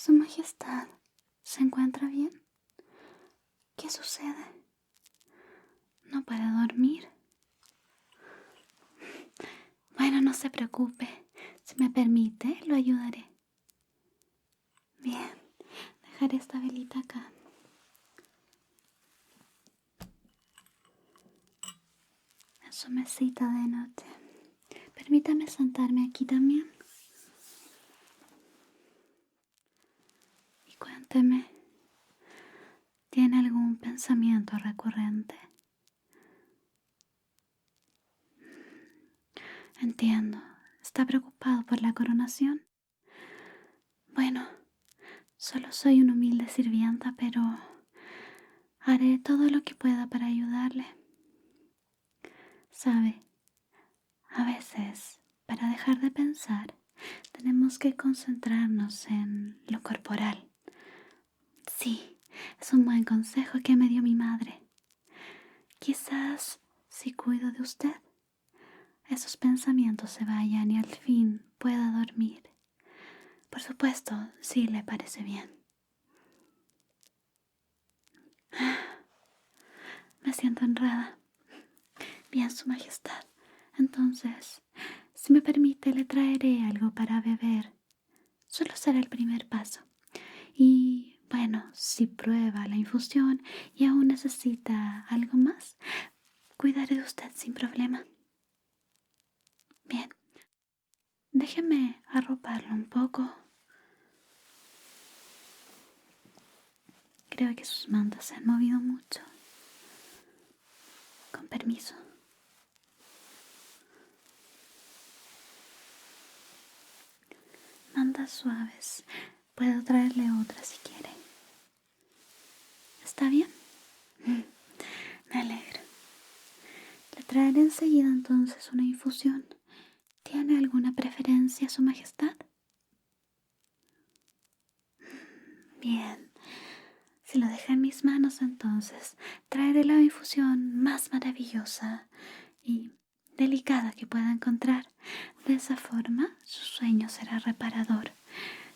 Su Majestad, ¿se encuentra bien? ¿Qué sucede? ¿No puede dormir? Bueno, no se preocupe. Si me permite, lo ayudaré. Bien, dejaré esta velita acá. En su mesita de noche. Permítame sentarme aquí también. Y cuénteme, ¿tiene algún pensamiento recurrente? Entiendo. ¿Está preocupado por la coronación? Bueno, solo soy una humilde sirvienta, pero haré todo lo que pueda para ayudarle. Sabe, a veces, para dejar de pensar, tenemos que concentrarnos en lo corporal. Sí, es un buen consejo que me dio mi madre. Quizás, si cuido de usted, esos pensamientos se vayan y al fin pueda dormir. Por supuesto, si le parece bien. Me siento honrada. Bien, Su Majestad. Entonces, si me permite, le traeré algo para beber. Solo será el primer paso. Y bueno, si prueba la infusión y aún necesita algo más, cuidaré de usted sin problema. Bien, déjeme arroparlo un poco. Creo que sus mantas se han movido mucho. Con permiso. Mantas suaves. Puedo traerle otra si quiere. ¿Está bien? Me alegro. Le traeré enseguida entonces una infusión. ¿Tiene alguna preferencia, Su Majestad? Bien. Si lo deja en mis manos, entonces traeré la infusión más maravillosa y delicada que pueda encontrar. De esa forma, su sueño será reparador.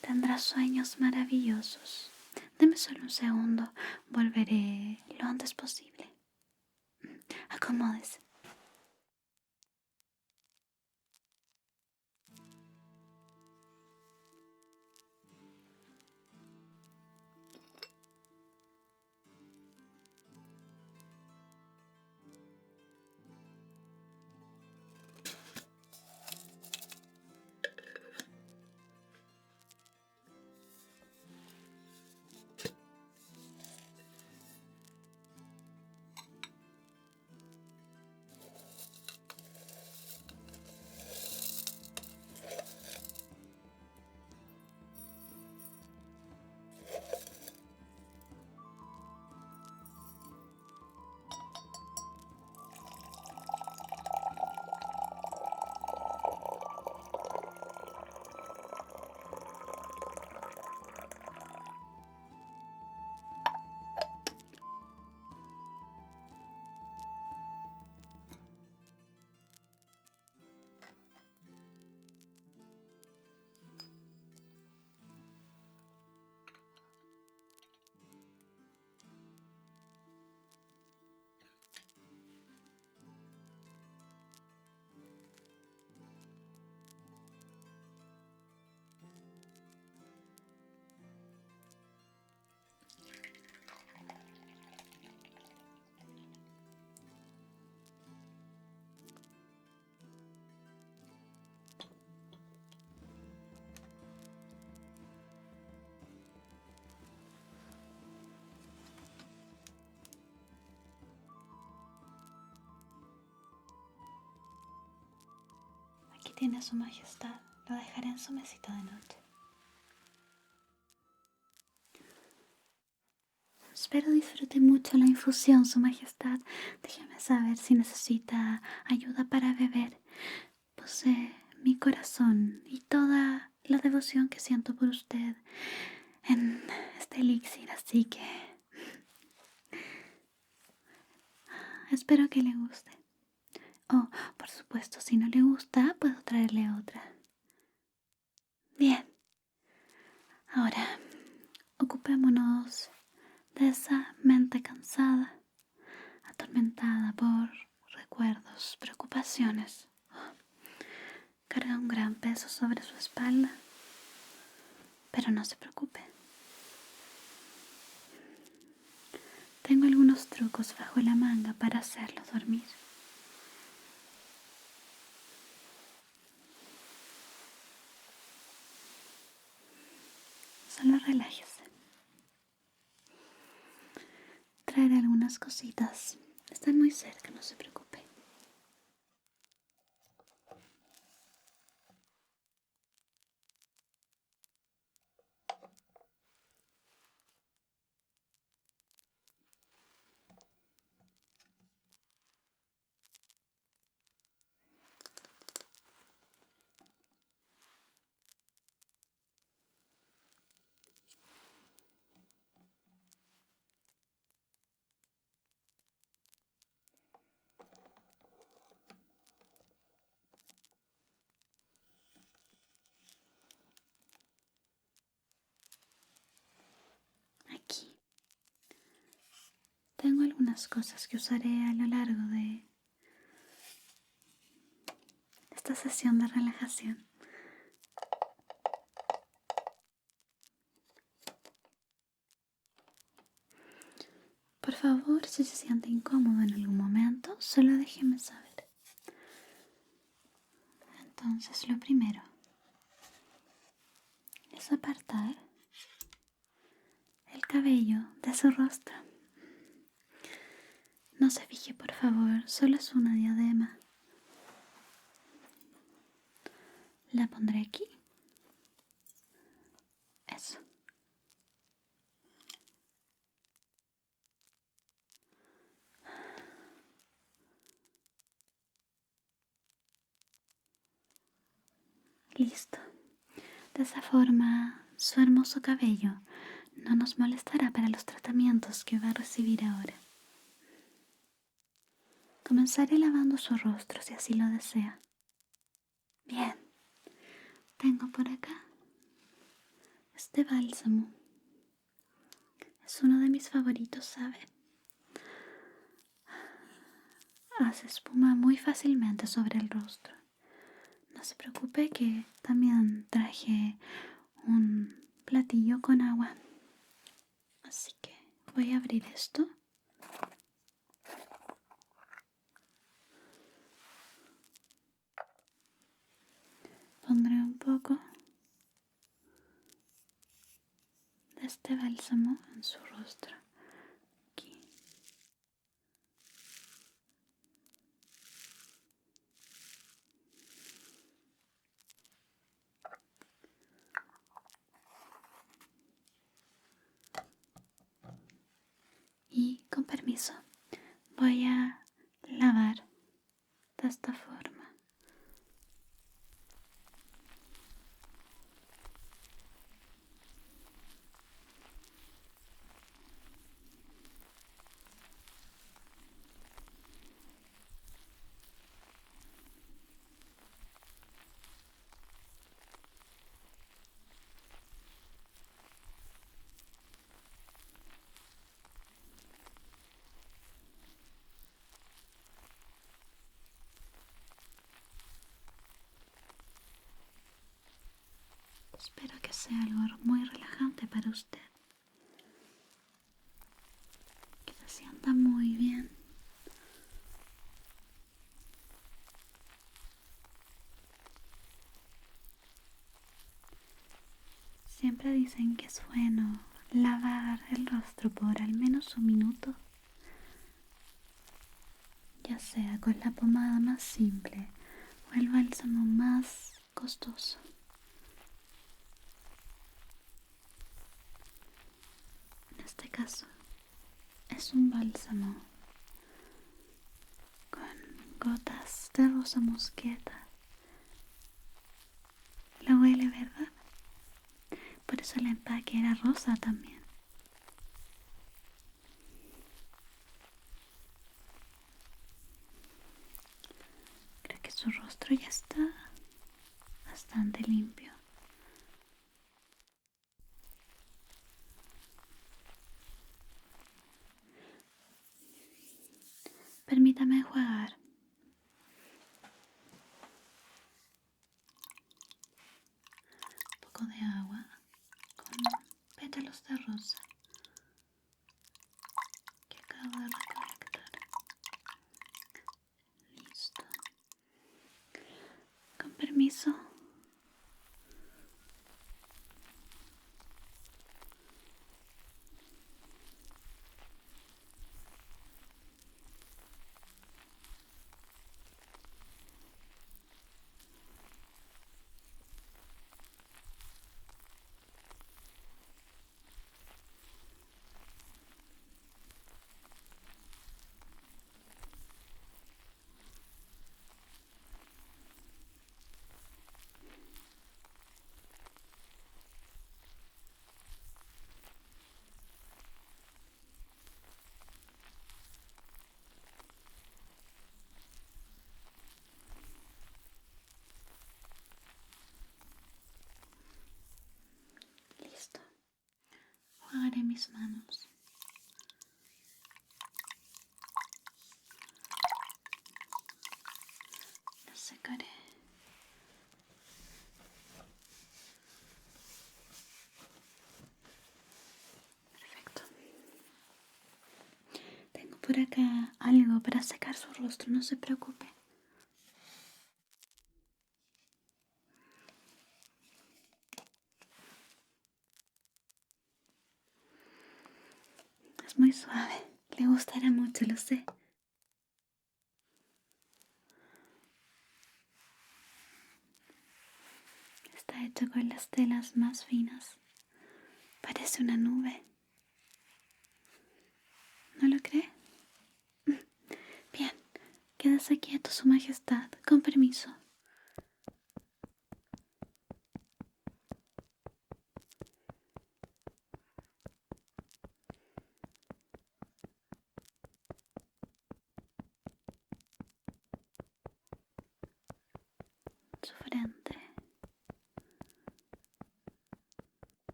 Tendrá sueños maravillosos. Deme solo un segundo. Volveré lo antes posible. Acomódese. Aquí tiene Su Majestad. Lo dejaré en su mesita de noche. Espero disfrute mucho la infusión, Su Majestad. Déjeme saber si necesita ayuda para beber. Posee mi corazón y toda la devoción que siento por usted en este elixir, así que espero que le guste. Oh, por supuesto, si no le gusta, puedo traerle otra. Bien. Ahora, preocupaciones. Carga un gran peso sobre su espalda, pero no se preocupe. Tengo algunos trucos bajo la manga para hacerlo dormir. Solo relájese. Traeré algunas cositas. Están muy cerca, no se preocupe. Aquí tengo algunas cosas que usaré a lo largo de esta sesión de relajación. Por favor, si se siente incómodo en algún momento, solo déjeme saber. Entonces, lo primero es apartar el cabello de su rostro. No se fije, por favor, solo es una diadema. La pondré aquí. Eso. Listo. De esa forma, su hermoso cabello no nos molestará para los tratamientos que va a recibir ahora. Comenzaré lavando su rostro si así lo desea. Bien, tengo por acá este bálsamo. Es uno de mis favoritos, ¿sabe? Hace espuma muy fácilmente sobre el rostro. No se preocupe que también traje un platillo con agua. Así que voy a abrir esto. Pondré un poco de este bálsamo en su rostro. Aquí. Y con permiso, voy a lavar de esta forma. Espero que sea algo muy relajante para usted. Que se sienta muy bien. Siempre dicen que es bueno lavar el rostro por al menos un minuto, ya sea con la pomada más simple o el bálsamo más costoso. En este caso es un bálsamo con gotas de rosa mosqueta. Lo huele, ¿verdad? Por eso el empaque era rosa también. Creo que su rostro ya está bastante limpio. Permítame enjuagar agua con pétalos de rosa que acabo de recolectar. Listo. Con permiso. Listo. Jugaré mis manos. Las secaré. Perfecto. Tengo por acá algo para secar su rostro, no se preocupe. Es muy suave, le gustará mucho, lo sé. Está hecho con las telas más finas. Parece una nube. ¿No lo cree? Bien, quédese quieto, Su Majestad, con permiso. Su frente.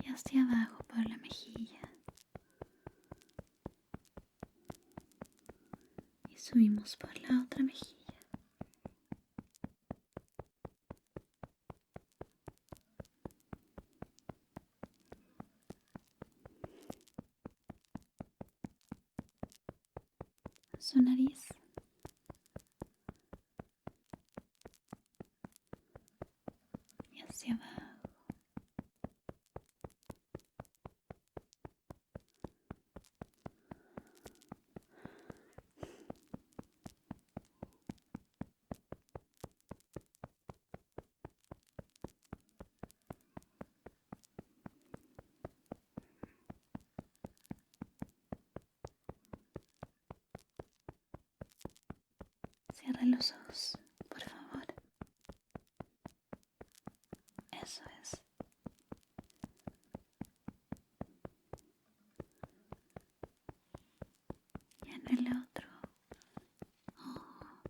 Y hacia abajo por la mejilla. Y subimos por la otra mejilla. Su nariz. Y hacia abajo. Cierra los ojos, por favor. Eso es. Y en el otro ojo.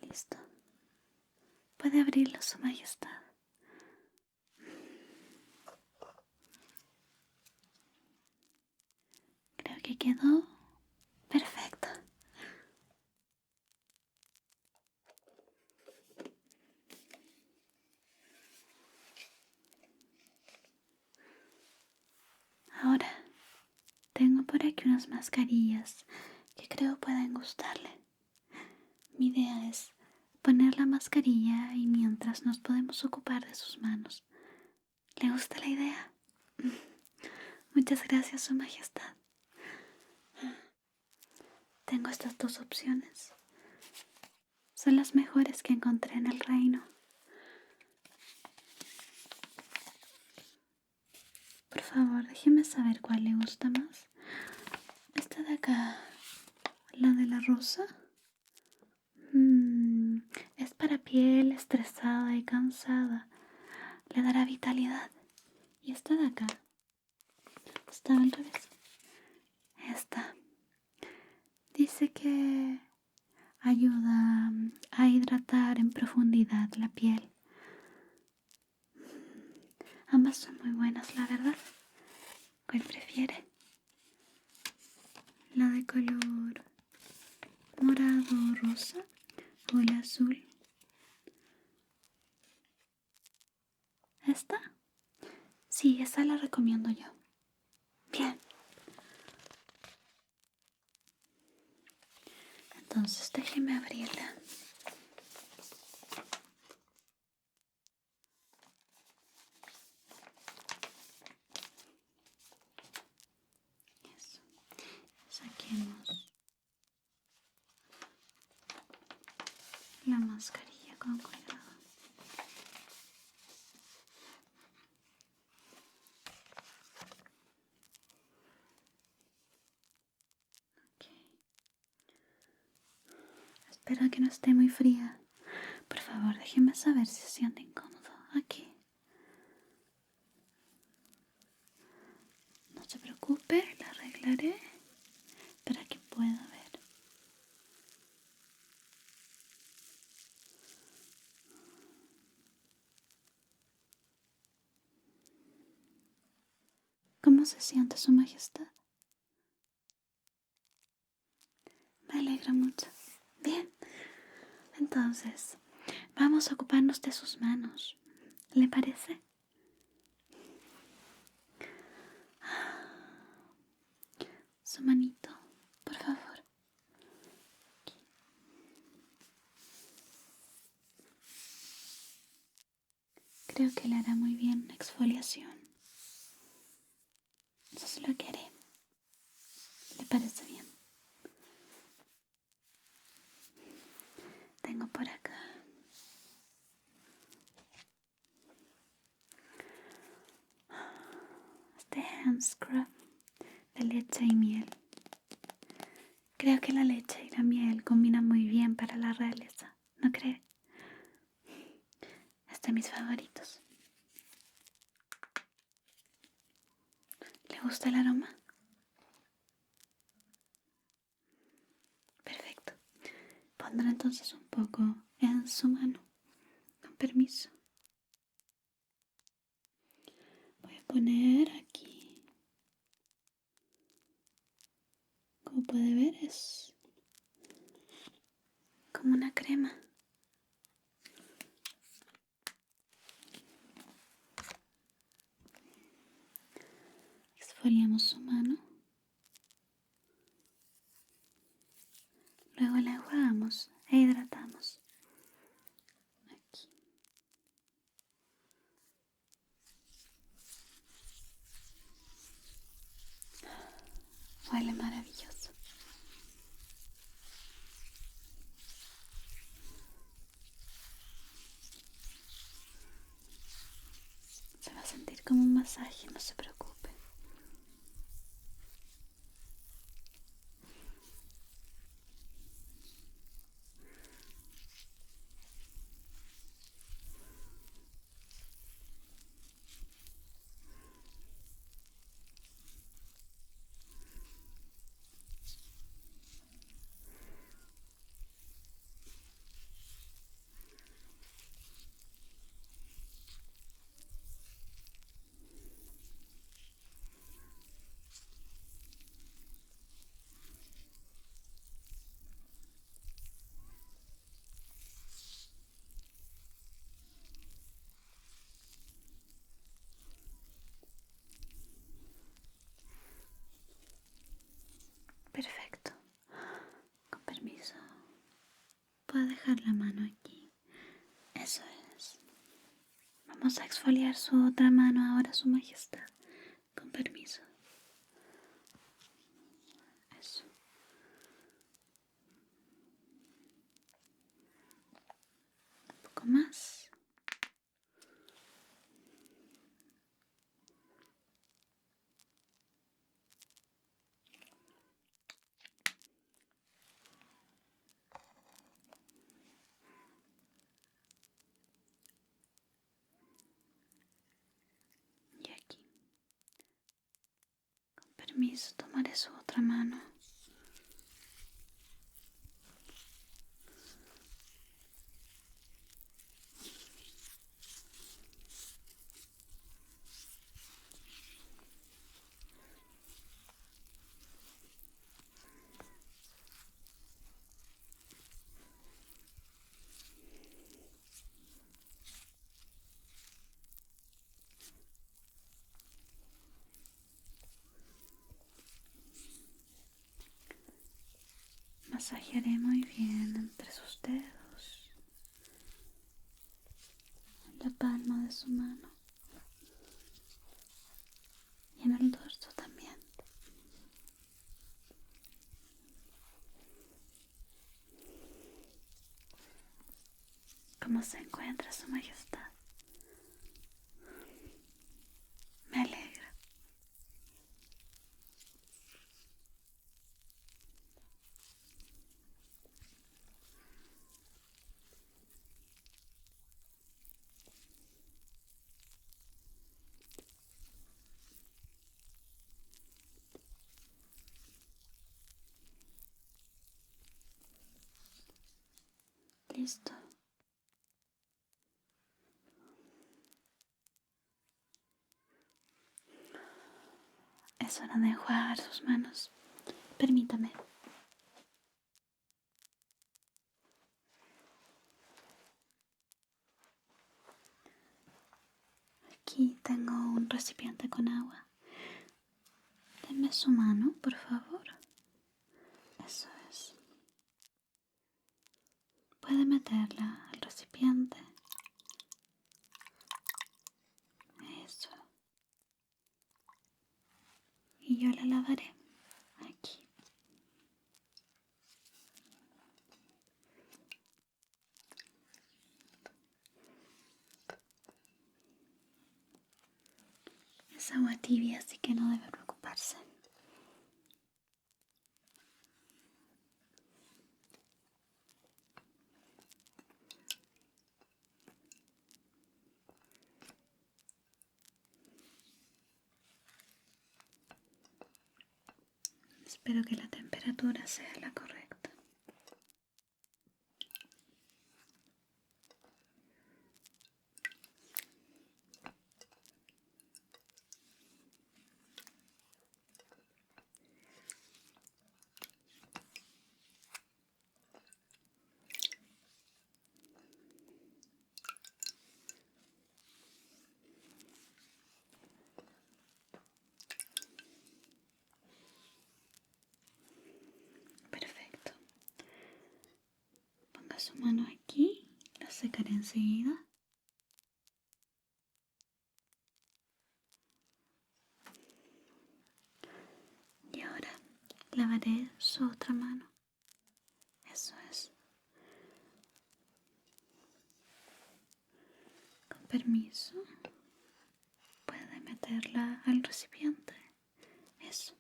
Listo. Puede abrirlo, Su Majestad. Creo que quedó perfecto. Ahora tengo por aquí unas mascarillas que creo pueden gustarle. Mi idea es poner la mascarilla y mientras nos podemos ocupar de sus manos. ¿Le gusta la idea? Muchas gracias, Su Majestad. Tengo estas dos opciones. Son las mejores que encontré en el reino. Por favor, déjeme saber cuál le gusta más. Esta de acá, la de la rosa. Es para piel estresada y cansada. Le dará vitalidad. Y esta de acá está al revés. Esta dice que ayuda a hidratar en profundidad la piel. Ambas son muy buenas, la verdad. ¿Cuál prefiere? ¿La de color morado o rosa o el azul? ¿Esta? Sí, esta la recomiendo yo. Bien. Entonces déjeme abrirla. Eso. Saquemos la mascarilla con cuidado. Okay. Espero que no esté muy fría. Por favor, déjeme saber si se siente incómodo aquí. No se preocupe, la arreglaré para que pueda ver. ¿Cómo se siente su majestad? Me alegra mucho. Bien, entonces vamos a ocuparnos de sus manos. ¿Le parece? Su manito, por favor. Creo que le hará muy bien la exfoliación. Eso se lo que haré. ¿Le parece bien? Tengo por acá este hand scrub de leche y miel. Creo que la leche y la miel combinan muy bien para la realeza, ¿no cree? Es de mis favoritos. ¿Le gusta el aroma? Perfecto. Pondré entonces un poco en su mano. Con permiso. Voy a poner aquí. Como puede ver, es como una crema. Exfoliamos su mano. Luego la enjuagamos e hidratamos. Aquí. Huele maravilloso. Se va a sentir como un masaje, no se preocupe. Perfecto. Con permiso. Puedo dejar la mano aquí. Eso es. Vamos a exfoliar su otra mano ahora, su majestad. Con permiso. Eso. Un poco más. Y aquí. Con permiso, tomaré su otra mano. masajearé muy bien entre sus dedos, en la palma de su mano y en el dorso también. ¿Cómo se encuentra Su Majestad? Me alegra. Listo. Es hora de enjuagar sus manos. Permítame. Aquí tengo un recipiente con agua. Deme su mano, por favor. Eso es. Puede meterla al recipiente. Eso. Y yo la lavaré. Aquí. Es agua tibia, así que no debe preocuparse. Espero que la temperatura sea la correcta. Perfecto. Ponga su mano aquí. La secaré enseguida. Y ahora lavaré su otra mano. Eso es. Con permiso. Puede meterla al recipiente. Eso.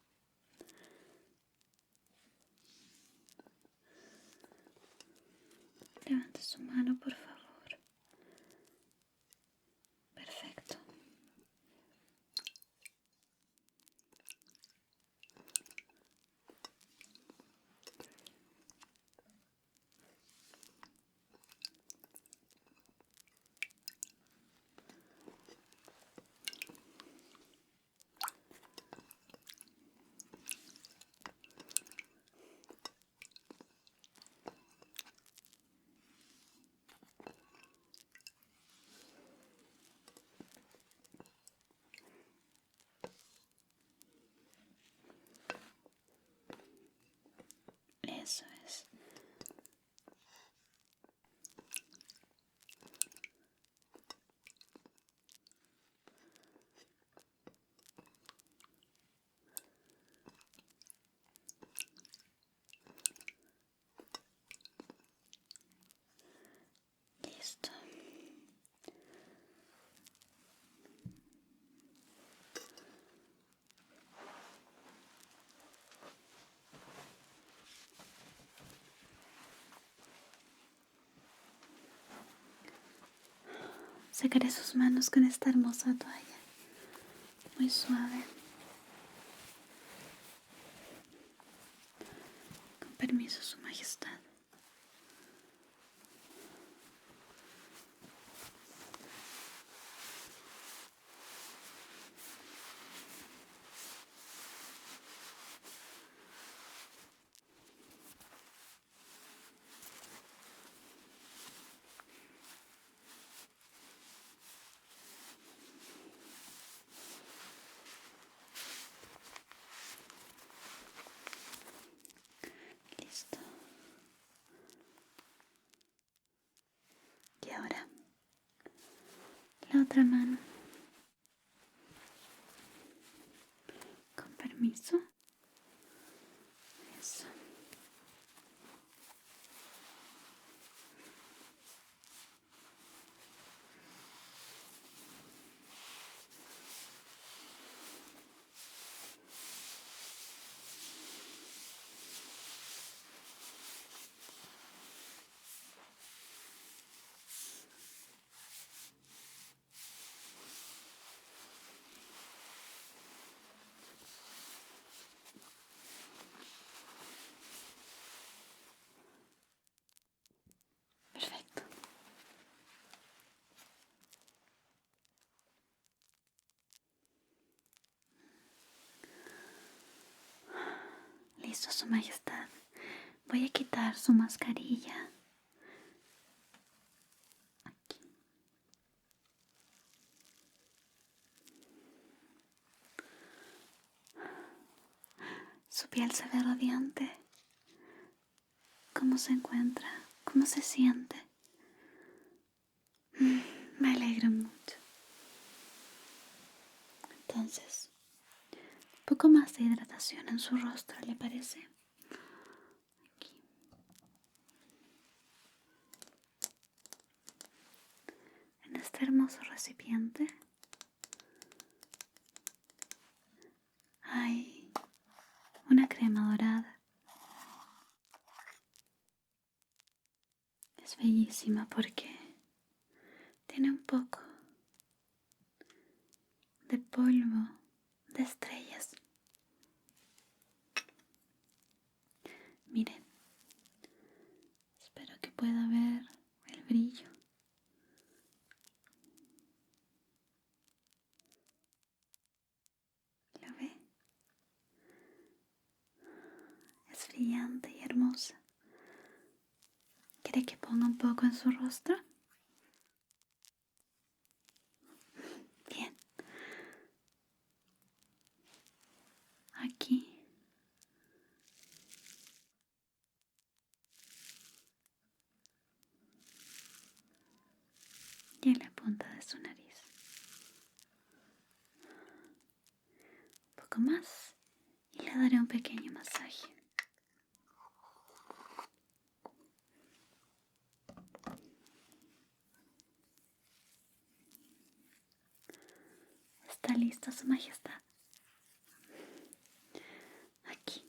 Levante su mano, por favor. Perfecto. Eso es. Listo. Secaré sus manos con esta hermosa toalla. Muy suave. Con permiso, Su Majestad. Listo. la otra mano. Con permiso. Eso. Perfecto. Listo, Su Majestad. Voy a quitar su mascarilla. Aquí. Su piel se ve radiante. ¿Cómo se encuentra? ¿Cómo se siente? Me alegro mucho. Entonces, un poco más de hidratación en su rostro, ¿le parece? Aquí. En este hermoso recipiente hay una crema dorada. Es bellísima porque tiene un poco de polvo de estrellas. Miren, espero que pueda ver el brillo. ¿Lo ve? Es brillante y hermosa. ¿Quiere que ponga un poco en su rostro? Bien. Aquí. Y en la punta de su nariz. Un poco más. Y le daré un pequeño masaje. ¿Está lista, Su Majestad? Aquí.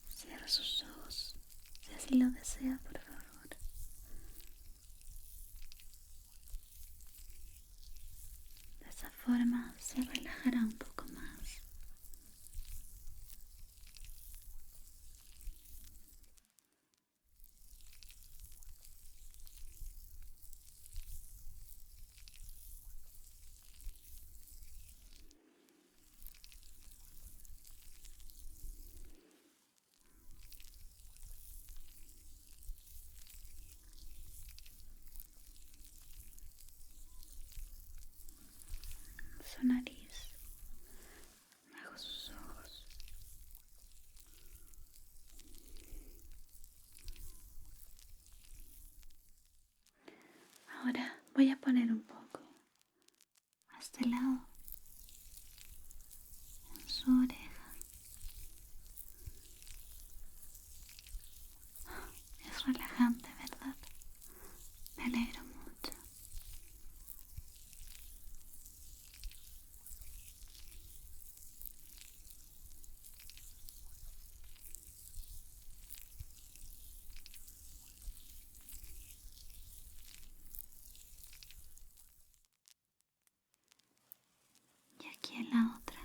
Cierra sus ojos, si así lo desea, por favor. De esa forma se relajará un poco más. Su nariz, bajo sus ojos. Ahora voy a poner un poco a este lado, en su oreja. Es relajante, ¿verdad? Me alegro mucho. Y aquí en la otra.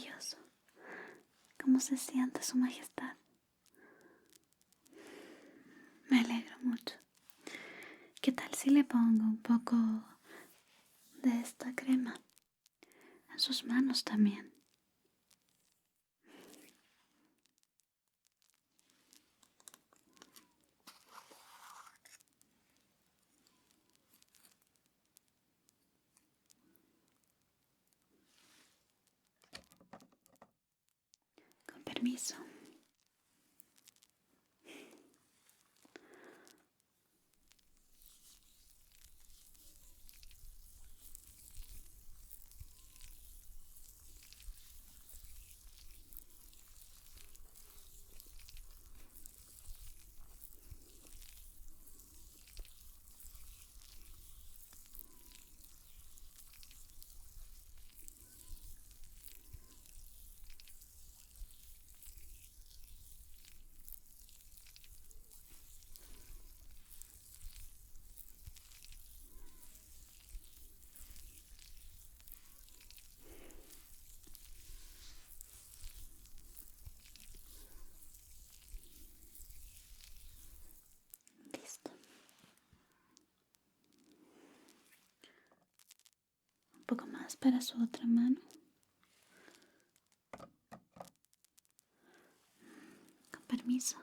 maravilloso. ¿Cómo se siente, Su Majestad? Me alegro mucho. ¿Qué tal si le pongo un poco de esta crema en sus manos también? Con permiso. Listo. Un poco más para su otra mano. Con permiso.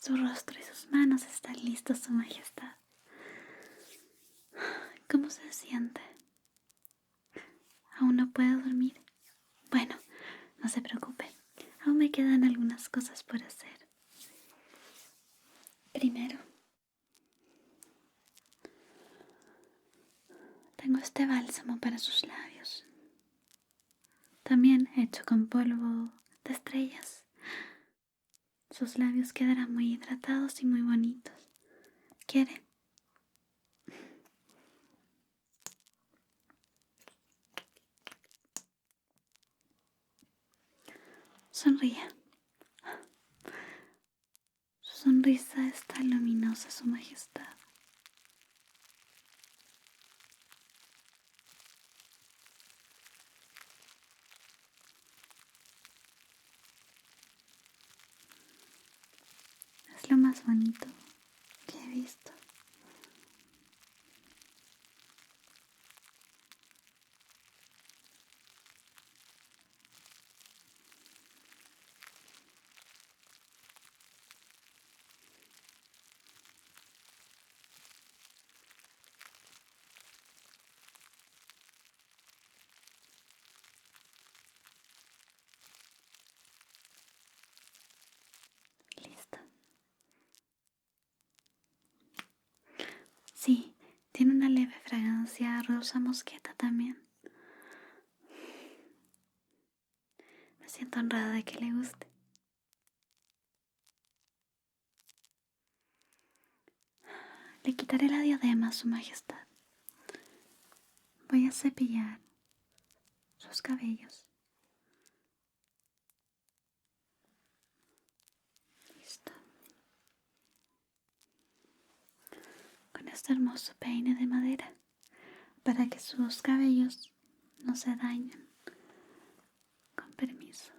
Su rostro y sus manos están listos, Su Majestad. ¿Cómo se siente? ¿Aún no puede dormir? Bueno, no se preocupe. Aún me quedan algunas cosas por hacer. Primero, tengo este bálsamo para sus labios. También hecho con polvo de estrellas. Sus labios quedarán muy hidratados y muy bonitos. ¿Quiere? Sonríe. Su sonrisa está luminosa, Su Majestad. Es lo más bonito que he visto. Listo. Sí, tiene una leve fragancia rosa mosqueta también. Me siento honrada de que le guste. Le quitaré la diadema, Su Majestad. Voy a cepillar sus cabellos. Listo. Con este hermoso peine de madera para que sus cabellos no se dañen. Con permiso.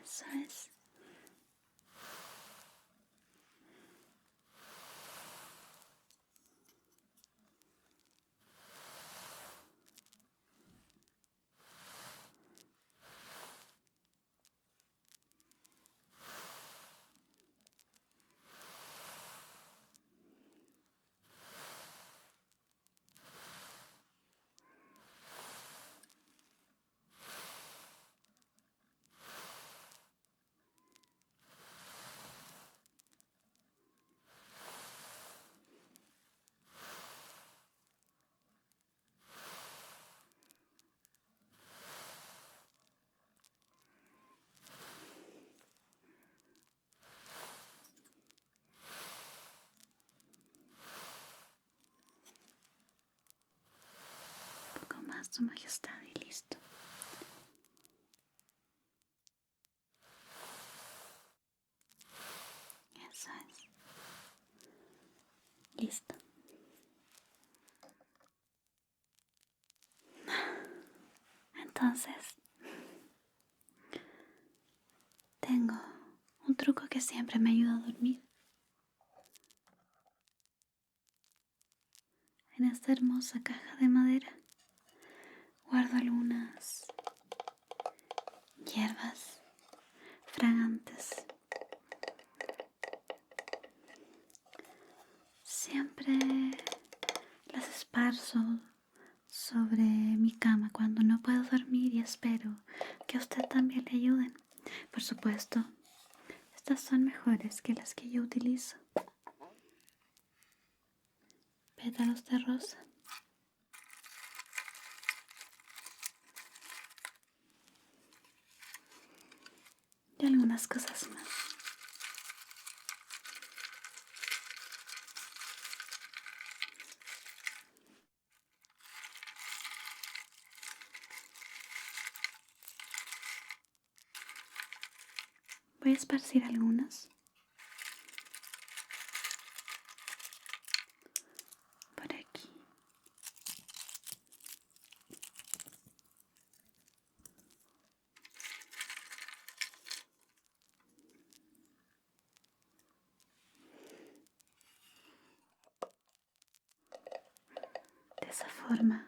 Eso es. Un poco más, Su Majestad, y listo. Eso es. Listo. Entonces, tengo un truco que siempre me ayuda a dormir. En esta hermosa caja de madera guardo algunas hierbas fragantes. Siempre las esparzo sobre mi cama cuando no puedo dormir y espero que a usted también le ayuden. Por supuesto, estas son mejores que las que yo utilizo. Pétalos de rosa. Y algunas cosas más. Voy a esparcir algunas por aquí. De esa forma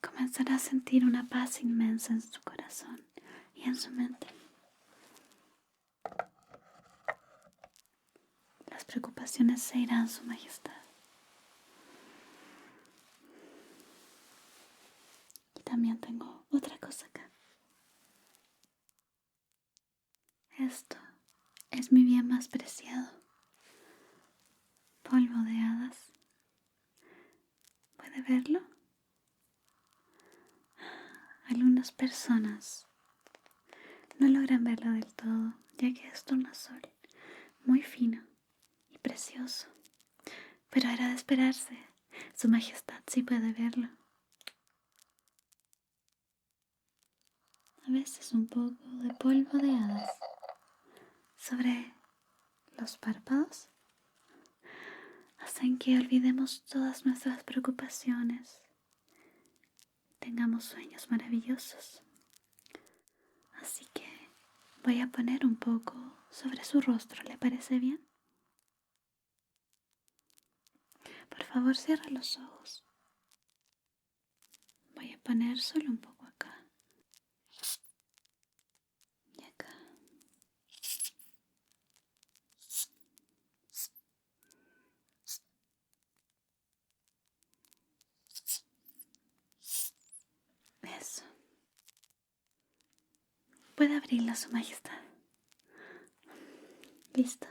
comenzará a sentir una paz inmensa en su corazón y en su mente. Las preocupaciones se irán, Su Majestad. Y también tengo otra cosa acá. Esto es mi bien más preciado. Polvo de hadas. ¿Puede verlo? Algunas personas no logran verlo del todo, ya que es tornasol muy fino y precioso. Pero era de esperarse. Su Majestad sí puede verlo. A veces un poco de polvo de hadas sobre los párpados hacen que olvidemos todas nuestras preocupaciones, tengamos sueños maravillosos. Así que voy a poner un poco sobre su rostro, ¿le parece bien? Por favor, cierre los ojos. Voy a poner solo un poco acá y acá. Eso. Puede abrirla, Su Majestad. Listo.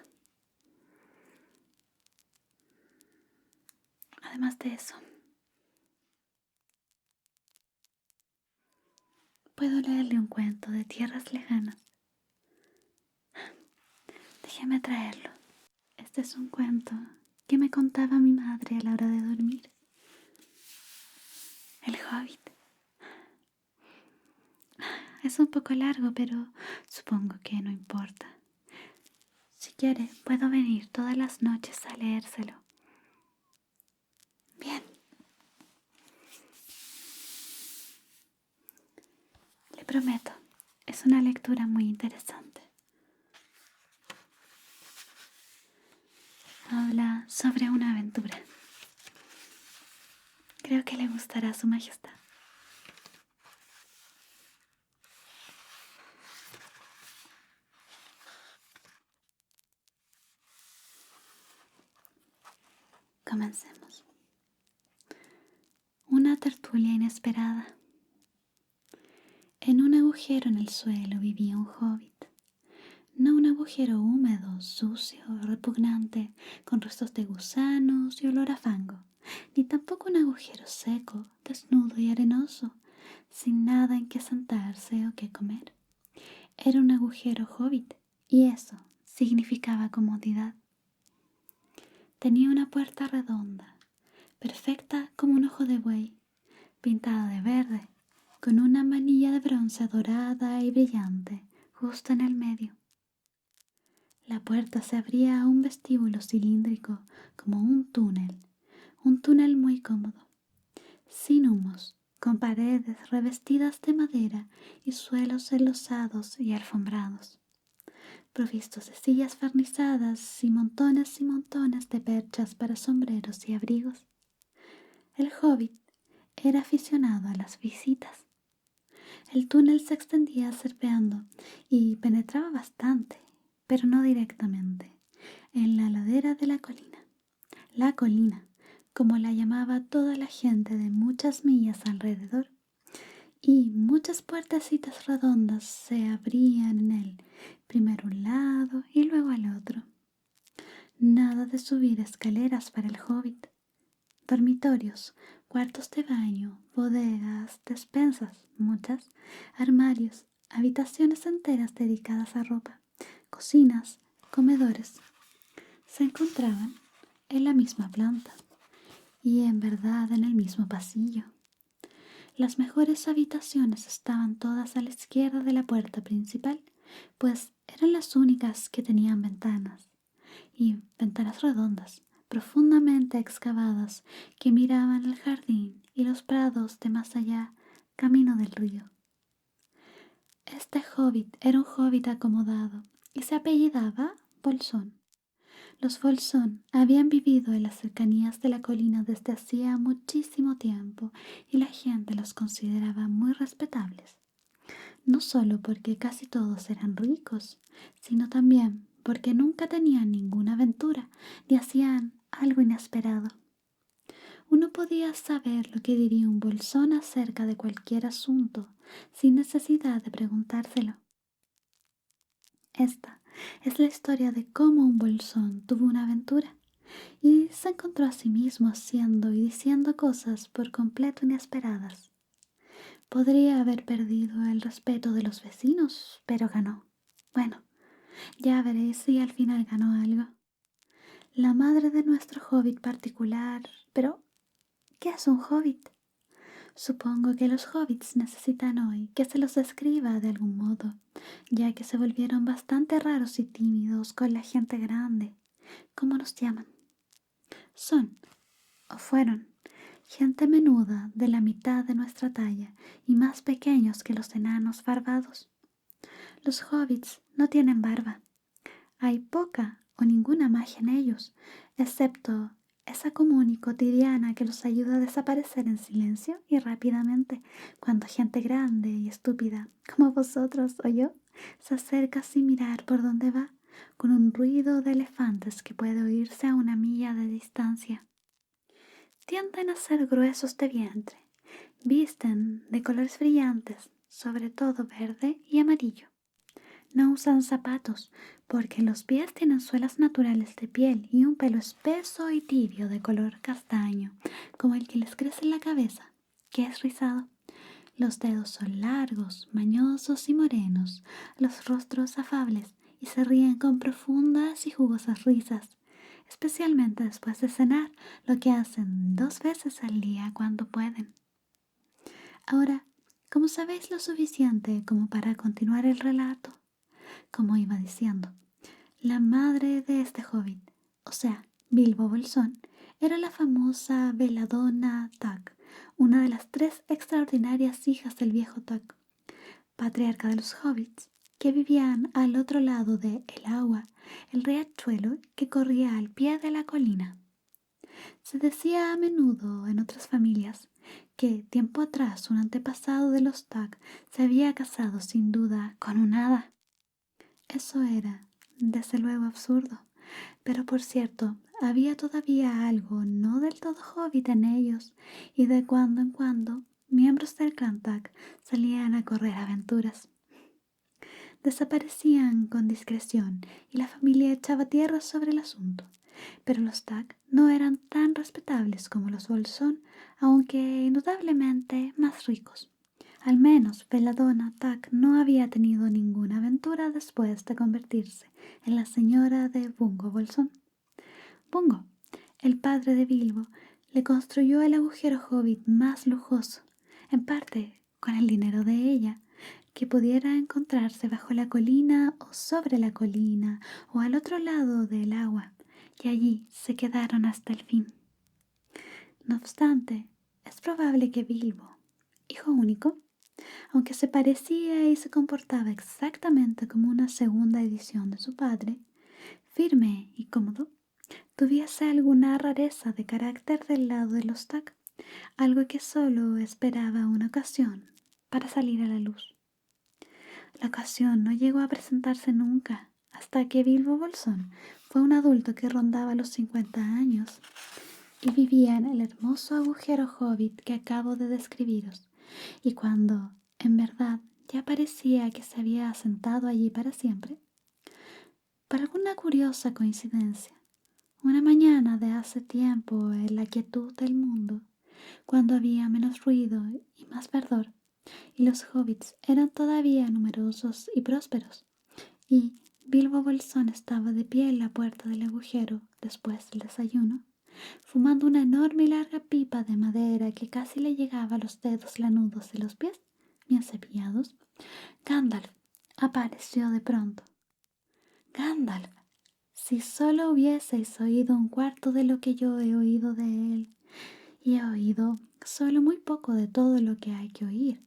Además de eso, puedo leerle un cuento de tierras lejanas. Déjeme traerlo. Este es un cuento que me contaba mi madre a la hora de dormir. El Hobbit. Es un poco largo, pero supongo que no importa. Si quiere, puedo venir todas las noches a leérselo. Bien. Le prometo, es una lectura muy interesante. Habla sobre una aventura. Creo que le gustará a su majestad. Comencemos. Una tertulia inesperada. En un agujero en el suelo vivía un hobbit. No un agujero húmedo, sucio, repugnante, con restos de gusanos y olor a fango, ni tampoco un agujero seco, desnudo y arenoso, sin nada en que sentarse o que comer. Era un agujero hobbit, y eso significaba comodidad. Tenía una puerta redonda, perfecta como un ojo de buey, pintada de verde, con una manilla de bronce dorada y brillante justo en el medio. La puerta se abría a un vestíbulo cilíndrico como un túnel muy cómodo, sin humos, con paredes revestidas de madera y suelos enlosados y alfombrados, provistos de sillas barnizadas y montones de perchas para sombreros y abrigos. El hobbit era aficionado a las visitas. El túnel se extendía serpeando y penetraba bastante, pero no directamente, en la ladera de la colina, como la llamaba toda la gente de muchas millas alrededor, y muchas puertecitas redondas se abrían en él, primero un lado y luego al otro. Nada de subir escaleras para el hobbit. Dormitorios, cuartos de baño, bodegas, despensas, muchas, armarios, habitaciones enteras dedicadas a ropa, cocinas, comedores, se encontraban en la misma planta y en verdad en el mismo pasillo. Las mejores habitaciones estaban todas a la izquierda de la puerta principal, pues eran las únicas que tenían ventanas, y ventanas redondas, profundamente excavadas, que miraban el jardín y los prados de más allá, camino del río. Este hobbit era un hobbit acomodado y se apellidaba Bolsón. Los Bolsón habían vivido en las cercanías de la colina desde hacía muchísimo tiempo y la gente los consideraba muy respetables, no solo porque casi todos eran ricos, sino también porque nunca tenían ninguna aventura ni hacían algo inesperado. Uno podía saber lo que diría un bolsón acerca de cualquier asunto sin necesidad de preguntárselo. Esta es la historia de cómo un bolsón tuvo una aventura y se encontró a sí mismo haciendo y diciendo cosas por completo inesperadas. Podría haber perdido el respeto de los vecinos, pero ganó. Bueno, ya veréis si al final ganó algo. La madre de nuestro hobbit particular. Pero, ¿qué es un hobbit? Supongo que los hobbits necesitan hoy que se los describa de algún modo, ya que se volvieron bastante raros y tímidos con la gente grande, como nos llaman. Son, o fueron, gente menuda de la mitad de nuestra talla y más pequeños que los enanos barbados. Los hobbits no tienen barba. Hay poca o ninguna magia en ellos, excepto esa común y cotidiana que los ayuda a desaparecer en silencio y rápidamente cuando gente grande y estúpida, como vosotros o yo, se acerca sin mirar por dónde va, con un ruido de elefantes que puede oírse a una milla de distancia. Tienden a ser gruesos de vientre, visten de colores brillantes, sobre todo verde y amarillo. No usan zapatos porque los pies tienen suelas naturales de piel y un pelo espeso y tibio de color castaño, como el que les crece en la cabeza, que es rizado. Los dedos son largos, mañosos y morenos, los rostros afables y se ríen con profundas y jugosas risas, especialmente después de cenar, lo que hacen 2 veces al día cuando pueden. Ahora, como sabéis lo suficiente como para continuar el relato, como iba diciendo, la madre de este hobbit, o sea, Bilbo Bolsón, era la famosa Belladonna Tuck, una de las 3 extraordinarias hijas del viejo Tuck, patriarca de los hobbits, que vivían al otro lado de el agua, el riachuelo que corría al pie de la colina. Se decía a menudo en otras familias que tiempo atrás un antepasado de los Tuck se había casado sin duda con un hada. Eso era, desde luego, absurdo, pero por cierto, había todavía algo no del todo hobbit en ellos, y de cuando en cuando miembros del clan Tuck salían a correr aventuras. Desaparecían con discreción y la familia echaba tierra sobre el asunto, pero los Tuck no eran tan respetables como los Bolsón, aunque indudablemente más ricos. Al menos Belladonna Tuck no había tenido ninguna aventura después de convertirse en la señora de Bungo Bolsón. Bungo, el padre de Bilbo, le construyó el agujero hobbit más lujoso, en parte con el dinero de ella, que pudiera encontrarse bajo la colina o sobre la colina o al otro lado del agua, y allí se quedaron hasta el fin. No obstante, es probable que Bilbo, hijo único, aunque se parecía y se comportaba exactamente como una segunda edición de su padre, firme y cómodo, tuviese alguna rareza de carácter del lado de los Tuck, algo que solo esperaba una ocasión para salir a la luz. La ocasión no llegó a presentarse nunca, hasta que Bilbo Bolsón fue un adulto que rondaba los 50 años y vivía en el hermoso agujero hobbit que acabo de describiros, y cuando, en verdad, ya parecía que se había asentado allí para siempre, por alguna curiosa coincidencia, una mañana de hace tiempo en la quietud del mundo, cuando había menos ruido y más verdor, y los hobbits eran todavía numerosos y prósperos, y Bilbo Bolsón estaba de pie en la puerta del agujero después del desayuno, fumando una enorme y larga pipa de madera que casi le llegaba a los dedos lanudos de los pies, bien cepillados, Gandalf apareció de pronto. Gandalf, si solo hubieseis oído un cuarto de lo que yo he oído de él, y he oído solo muy poco de todo lo que hay que oír,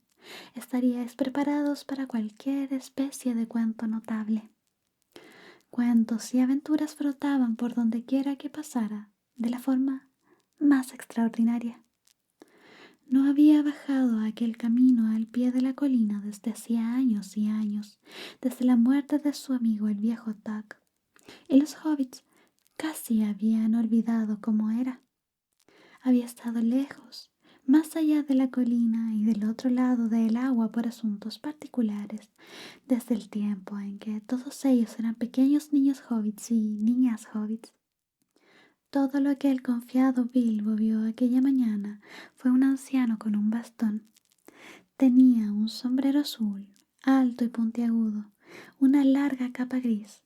estaríais preparados para cualquier especie de cuento notable. Cuentos y aventuras brotaban por donde quiera que pasara, de la forma más extraordinaria. No había bajado aquel camino al pie de la colina desde hacía años y años, desde la muerte de su amigo el viejo Tuck, y los hobbits casi habían olvidado cómo era. Había estado lejos, más allá de la colina y del otro lado del agua por asuntos particulares, desde el tiempo en que todos ellos eran pequeños niños hobbits y niñas hobbits. Todo lo que el confiado Bilbo vio aquella mañana fue un anciano con un bastón. Tenía un sombrero azul, alto y puntiagudo, una larga capa gris,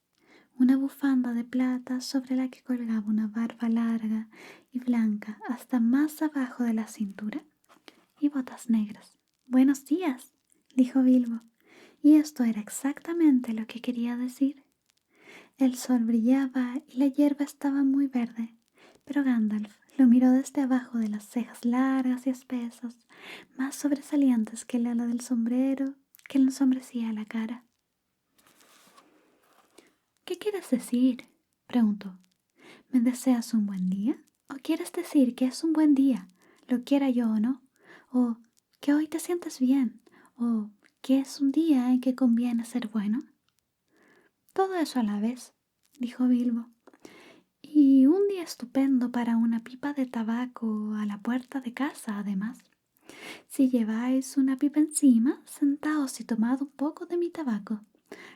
una bufanda de plata sobre la que colgaba una barba larga y blanca hasta más abajo de la cintura, y botas negras. «Buenos días», dijo Bilbo, y esto era exactamente lo que quería decir. El sol brillaba y la hierba estaba muy verde, pero Gandalf lo miró desde abajo de las cejas largas y espesas, más sobresalientes que el ala del sombrero que le ensombrecía la cara. «¿Qué quieres decir?», preguntó. «¿Me deseas un buen día? ¿O quieres decir que es un buen día, lo quiera yo o no? ¿O que hoy te sientes bien? ¿O que es un día en que conviene ser bueno?» «Todo eso a la vez», dijo Bilbo. «Y un día estupendo para una pipa de tabaco a la puerta de casa, además. Si lleváis una pipa encima, sentaos y tomad un poco de mi tabaco.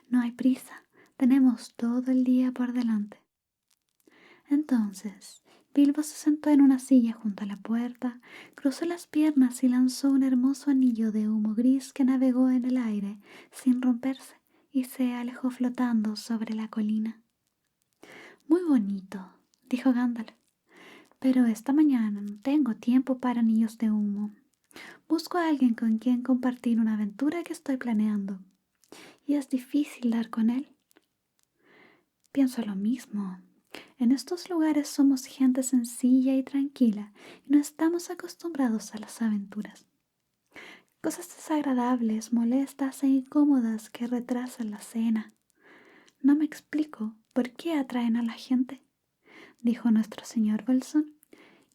No hay prisa, tenemos todo el día por delante. Entonces, Bilbo se sentó en una silla junto a la puerta, cruzó las piernas y lanzó un hermoso anillo de humo gris que navegó en el aire sin romperse y se alejó flotando sobre la colina. Muy bonito, dijo Gandalf, pero esta mañana no tengo tiempo para anillos de humo. Busco a alguien con quien compartir una aventura que estoy planeando, y es difícil dar con él. Pienso lo mismo. En estos lugares somos gente sencilla y tranquila y no estamos acostumbrados a las aventuras. Cosas desagradables, molestas e incómodas que retrasan la cena. No me explico por qué atraen a la gente, dijo nuestro señor Bolsón,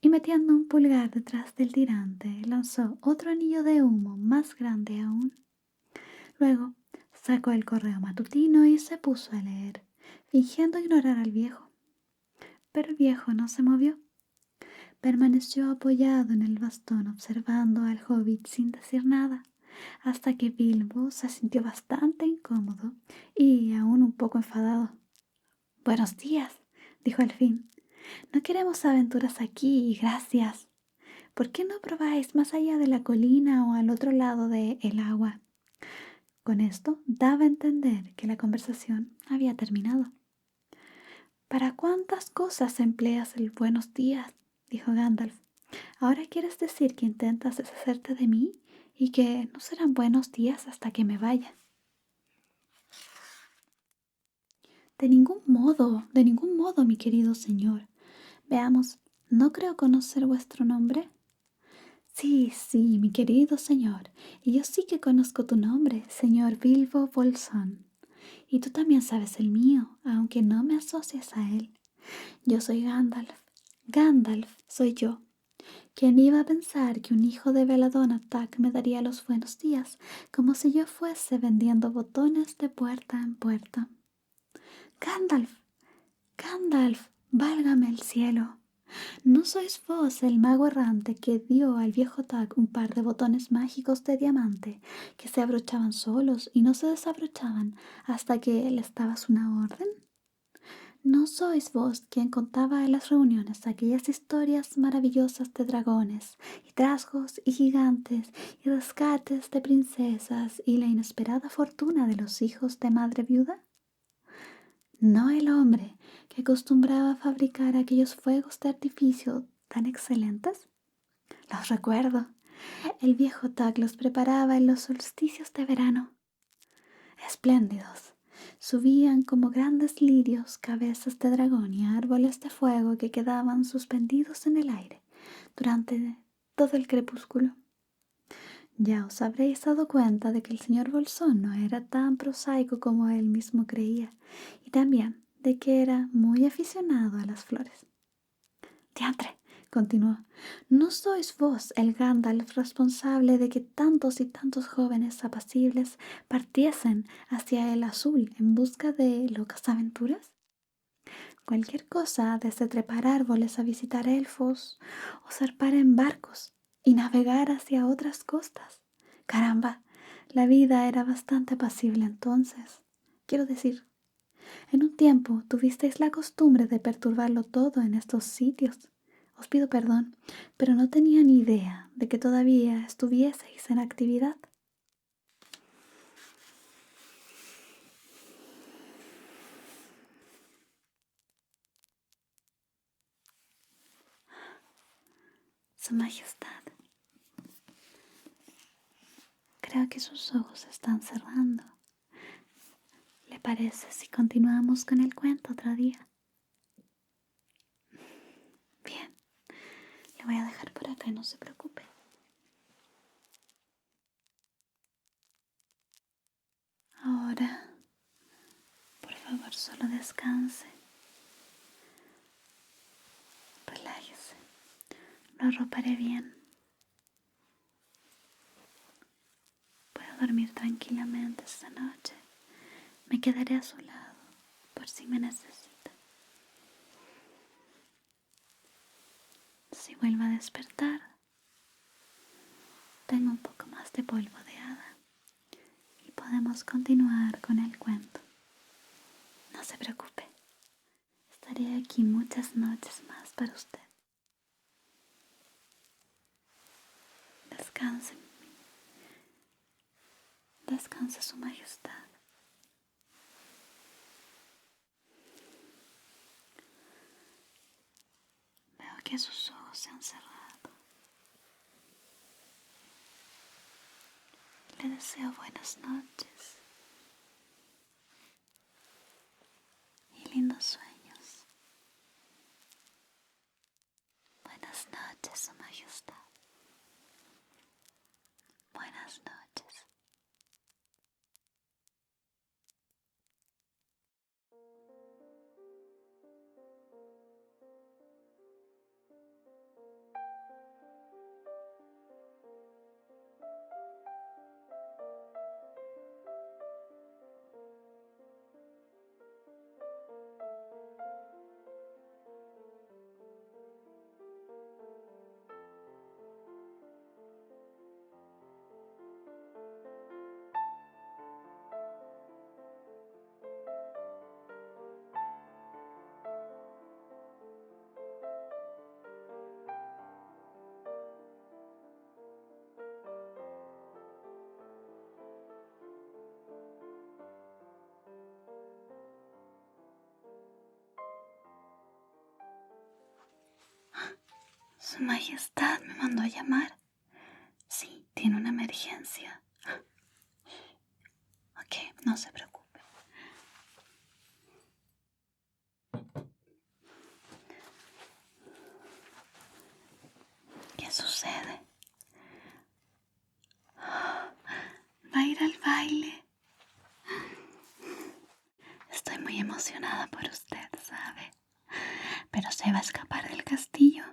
y metiendo un pulgar detrás del tirante, lanzó otro anillo de humo más grande aún. Luego sacó el correo matutino y se puso a leer, fingiendo ignorar al viejo. Pero el viejo no se movió. Permaneció apoyado en el bastón observando al hobbit sin decir nada, hasta que Bilbo se sintió bastante incómodo y aún un poco enfadado. «Buenos días», dijo al fin. «No queremos aventuras aquí, gracias. ¿Por qué no probáis más allá de la colina o al otro lado del agua?» Con esto daba a entender que la conversación había terminado. «¿Para cuántas cosas empleas el buenos días?», dijo Gandalf. «¿Ahora quieres decir que intentas deshacerte de mí y que no serán buenos días hasta que me vaya?» de ningún modo, mi querido señor. Veamos, ¿no creo conocer vuestro nombre?» «Sí, sí, mi querido señor, y yo sí que conozco tu nombre, señor Bilbo Bolsón. Y tú también sabes el mío, aunque no me asocies a él. Yo soy Gandalf. Gandalf soy yo. ¿Quién iba a pensar que un hijo de Belladonna Tuck me daría los buenos días, como si yo fuese vendiendo botones de puerta en puerta? Gandalf, Gandalf, válgame el cielo. ¿No sois vos el mago errante que dio al viejo Tuck un par de botones mágicos de diamante que se abrochaban solos y no se desabrochaban hasta que les dabas una orden? ¿No sois vos quien contaba en las reuniones aquellas historias maravillosas de dragones y trasgos y gigantes y rescates de princesas y la inesperada fortuna de los hijos de madre viuda? ¿No el hombre que acostumbraba a fabricar aquellos fuegos de artificio tan excelentes? Los recuerdo. El viejo Tuck los preparaba en los solsticios de verano. Espléndidos. Subían como grandes lirios, cabezas de dragón y árboles de fuego que quedaban suspendidos en el aire durante todo el crepúsculo. Ya os habréis dado cuenta de que el señor Bolsón no era tan prosaico como él mismo creía, y también de que era muy aficionado a las flores. «Diantre», continuó, «¿no sois vos el Gandalf responsable de que tantos y tantos jóvenes apacibles partiesen hacia el azul en busca de locas aventuras? Cualquier cosa, desde trepar árboles a visitar elfos, o zarpar en barcos y navegar hacia otras costas. Caramba, la vida era bastante apacible entonces. Quiero decir, en un tiempo tuvisteis la costumbre de perturbarlo todo en estos sitios. Os pido perdón, pero no tenía ni idea de que todavía estuvieseis en actividad». «Su Majestad, creo que sus ojos se están cerrando. ¿Le parece si continuamos con el cuento otro día?» «Bien, le voy a dejar por acá, no se preocupe. Ahora, por favor, solo descanse. Relájese. Lo arroparé bien. Puedo dormir tranquilamente esta noche. Me quedaré a su lado por si me necesita. Si vuelvo a despertar, tengo un poco más de polvo de hada y podemos continuar con el cuento. No se preocupe. Estaré aquí muchas noches más para usted. Descanse. Descanse, Su Majestad. Veo que sus ojos se han cerrado. Le deseo buenas noches y lindos sueños. Buenas noches, Su Majestad. Buenas noches. Su Majestad me mandó a llamar. Sí, tiene una emergencia. Ok, no se preocupe. ¿Qué sucede? ¿Va a ir al baile? Estoy muy emocionada por usted, ¿sabe? Pero se va a escapar del castillo.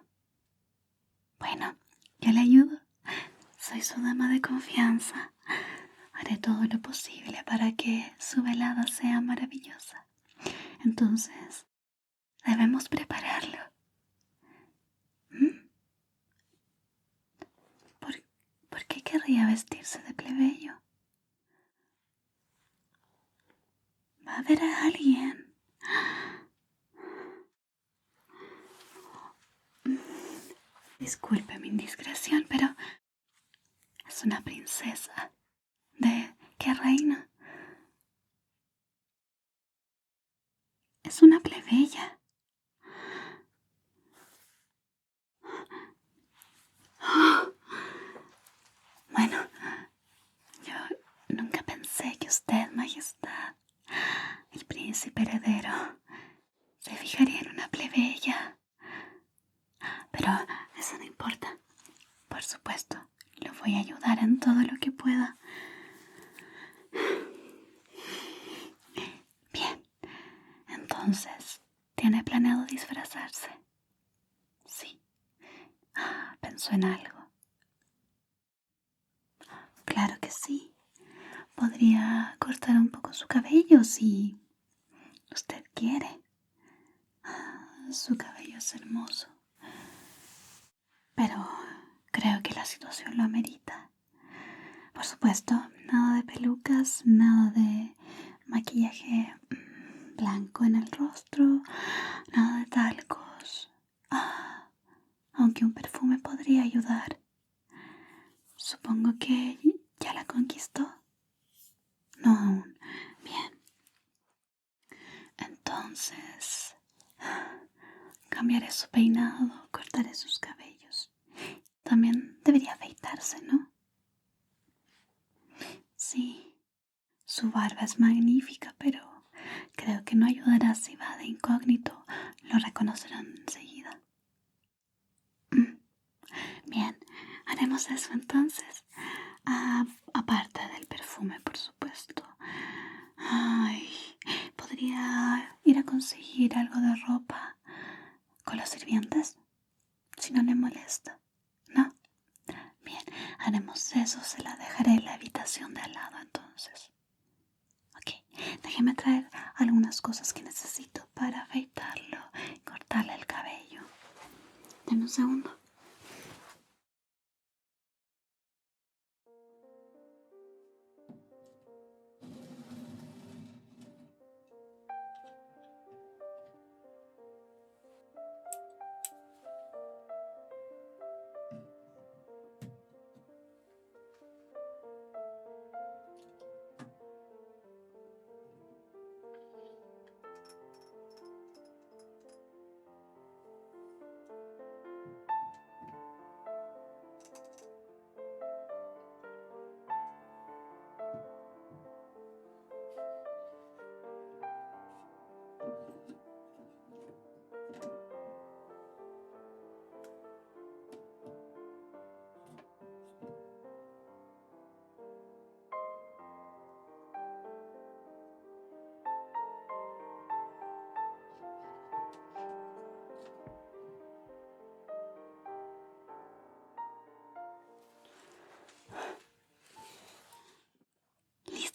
Bueno, yo le ayudo. Soy su dama de confianza. Haré todo lo posible para que su velada sea maravillosa. Entonces, debemos prepararlo. ¿Mm? ¿Por qué querría vestirse de plebeyo? Va a ver a alguien. Disculpe mi indiscreción, pero es una princesa. ¿De qué reino? Es una plebeya. Bueno, yo nunca pensé que usted, Majestad, el príncipe heredero, se fijaría en una plebeya. Pero eso no importa. Por supuesto, lo voy a ayudar en todo lo que pueda. Bien, entonces, ¿tiene planeado disfrazarse? Sí. ¿Pensó en algo? Claro que sí. Podría cortar un poco su cabello si usted quiere. Su cabello es hermoso. Pero creo que la situación lo amerita. Por supuesto, nada de pelucas, nada de maquillaje blanco en el rostro, nada de talcos. Aunque un perfume podría ayudar. Supongo que ya la conquistó. No aún. Bien. Entonces, cambiaré su peinado, cortaré sus cabellos. También debería afeitarse, ¿no? Sí, su barba es magnífica, pero creo que no ayudará si va de incógnito. Lo reconocerán enseguida. Bien, haremos eso entonces. Aparte del perfume, por supuesto. Ay, podría ir a conseguir algo de ropa con los sirvientes, si no le molesta. ¿No? Bien, haremos eso. Se la dejaré en la habitación de al lado entonces. Ok, déjeme traer algunas cosas que necesito para afeitarlo y cortarle el cabello. Deme un segundo.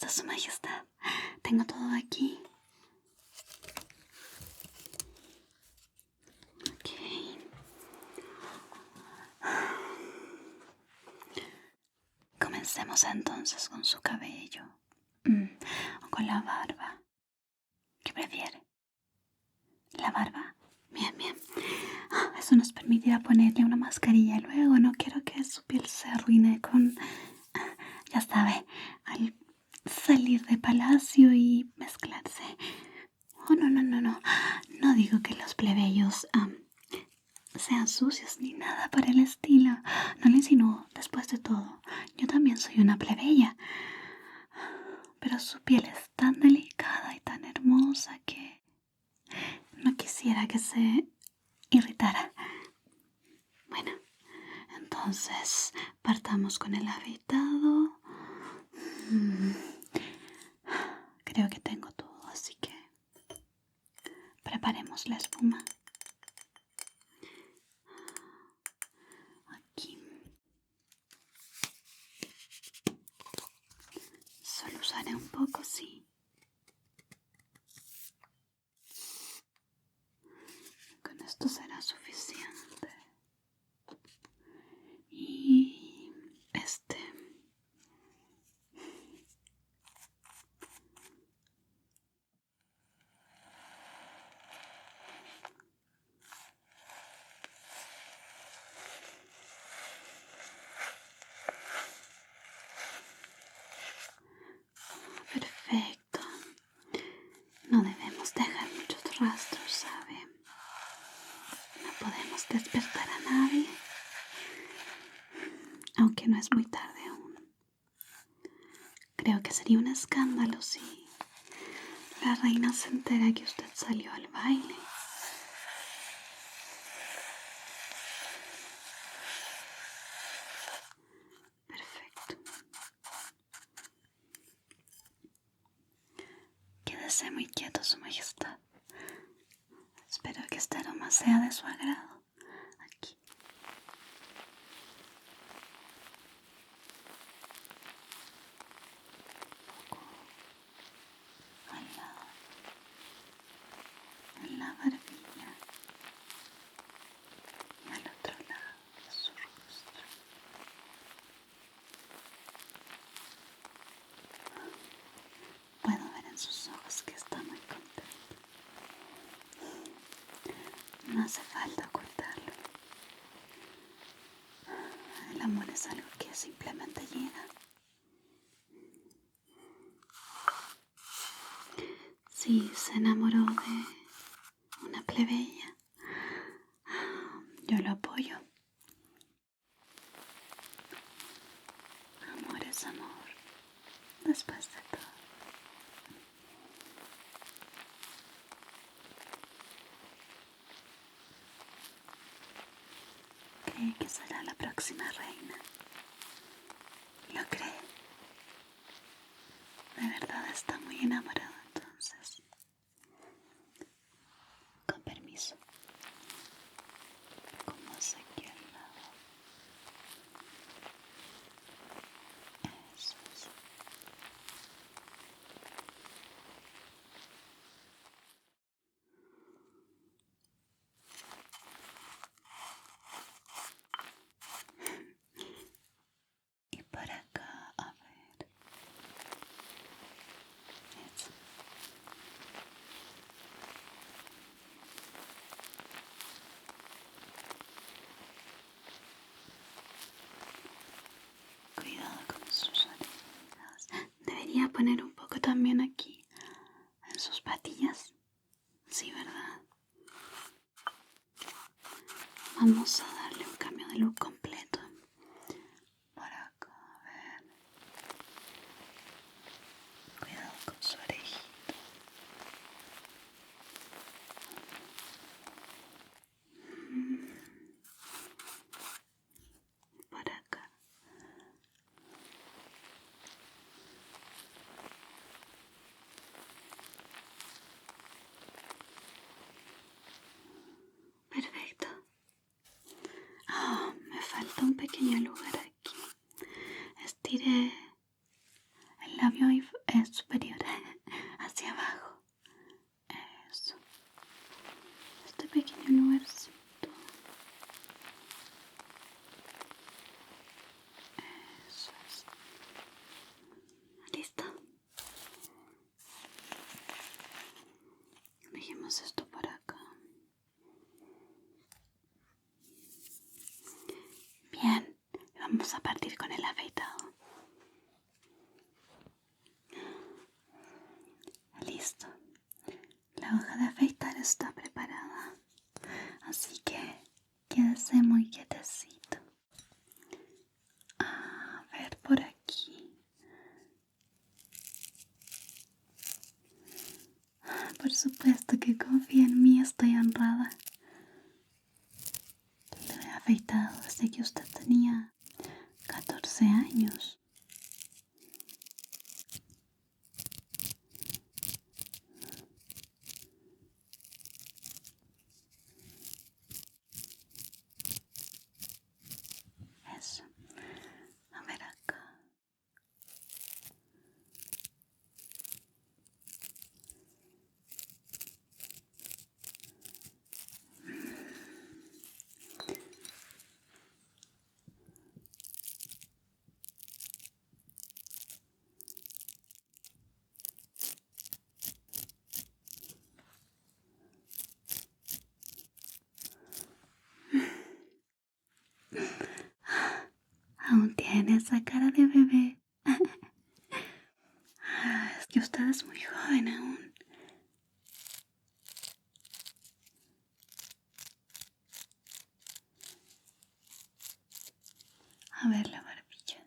Su Majestad. Tengo todo aquí. Ok. Comencemos entonces con su cabello. O con la barba. ¿Qué prefiere? ¿La barba? Bien, bien. Eso nos permitirá ponerle una mascarilla luego. No quiero que su piel se arruine con... Ya sabe, al salir de palacio y mezclarse. Oh, no, no, no, no. No digo que los plebeyos sean sucios ni nada por el estilo. No le insinúo, después de todo. Yo también soy una plebeya. Pero su piel es tan delicada y tan hermosa que no quisiera que se irritara. Bueno, entonces partamos con el afeitado. Creo que tengo todo, así que preparemos la espuma. Aquí. Solo usaré un poco, sí. Con esto será suficiente. Y perfecto. No debemos dejar muchos rastros, ¿sabe? No podemos despertar a nadie. Aunque no es muy tarde aún. Creo que sería un escándalo si la reina se entera que usted salió al baile. Perfecto. Quédese muy quieto, Su Majestad. Espero que este aroma sea de su agrado. Aquí. Un poco al lado, en la barbilla y al otro lado de su rostro. Puedo ver en sus ojos que está muy contento. No hace falta ocultarlo. El amor es algo que simplemente llega. Si se enamoró de una plebeya, yo lo apoyo. Amor es amor, después de todo. Cree que será la próxima reina. ¿Lo cree? De verdad está muy enamorado entonces. Con permiso. Como hace aquí al lado. Eso es. Y por acá, a ver. Eso. Cuidado con sus orejas. Debería poner un poco también aquí, en sus patillas. Sí, ¿verdad? Vamos a darle un cambio de look completo. Por acá, a ver. Cuidado con su orejita. Por acá. Perfecto. Me falta un pequeño lugar aquí. Estiré el labio es superior, hacia abajo. Eso. Este pequeño lugarcito. Eso es. Listo. Dejemos esto por acá. Bien, vamos a partir con el afeitado. Listo. La hoja de afeitar está preparada. Así que quédese muy quietecito. A ver por aquí. Por supuesto que confía en mí, estoy honrada. Lo he afeitado desde que usted tenía 14 años. Eso. A ver acá. Aún tiene esa cara de bebé. Es que usted es muy joven aún. A ver la barbilla.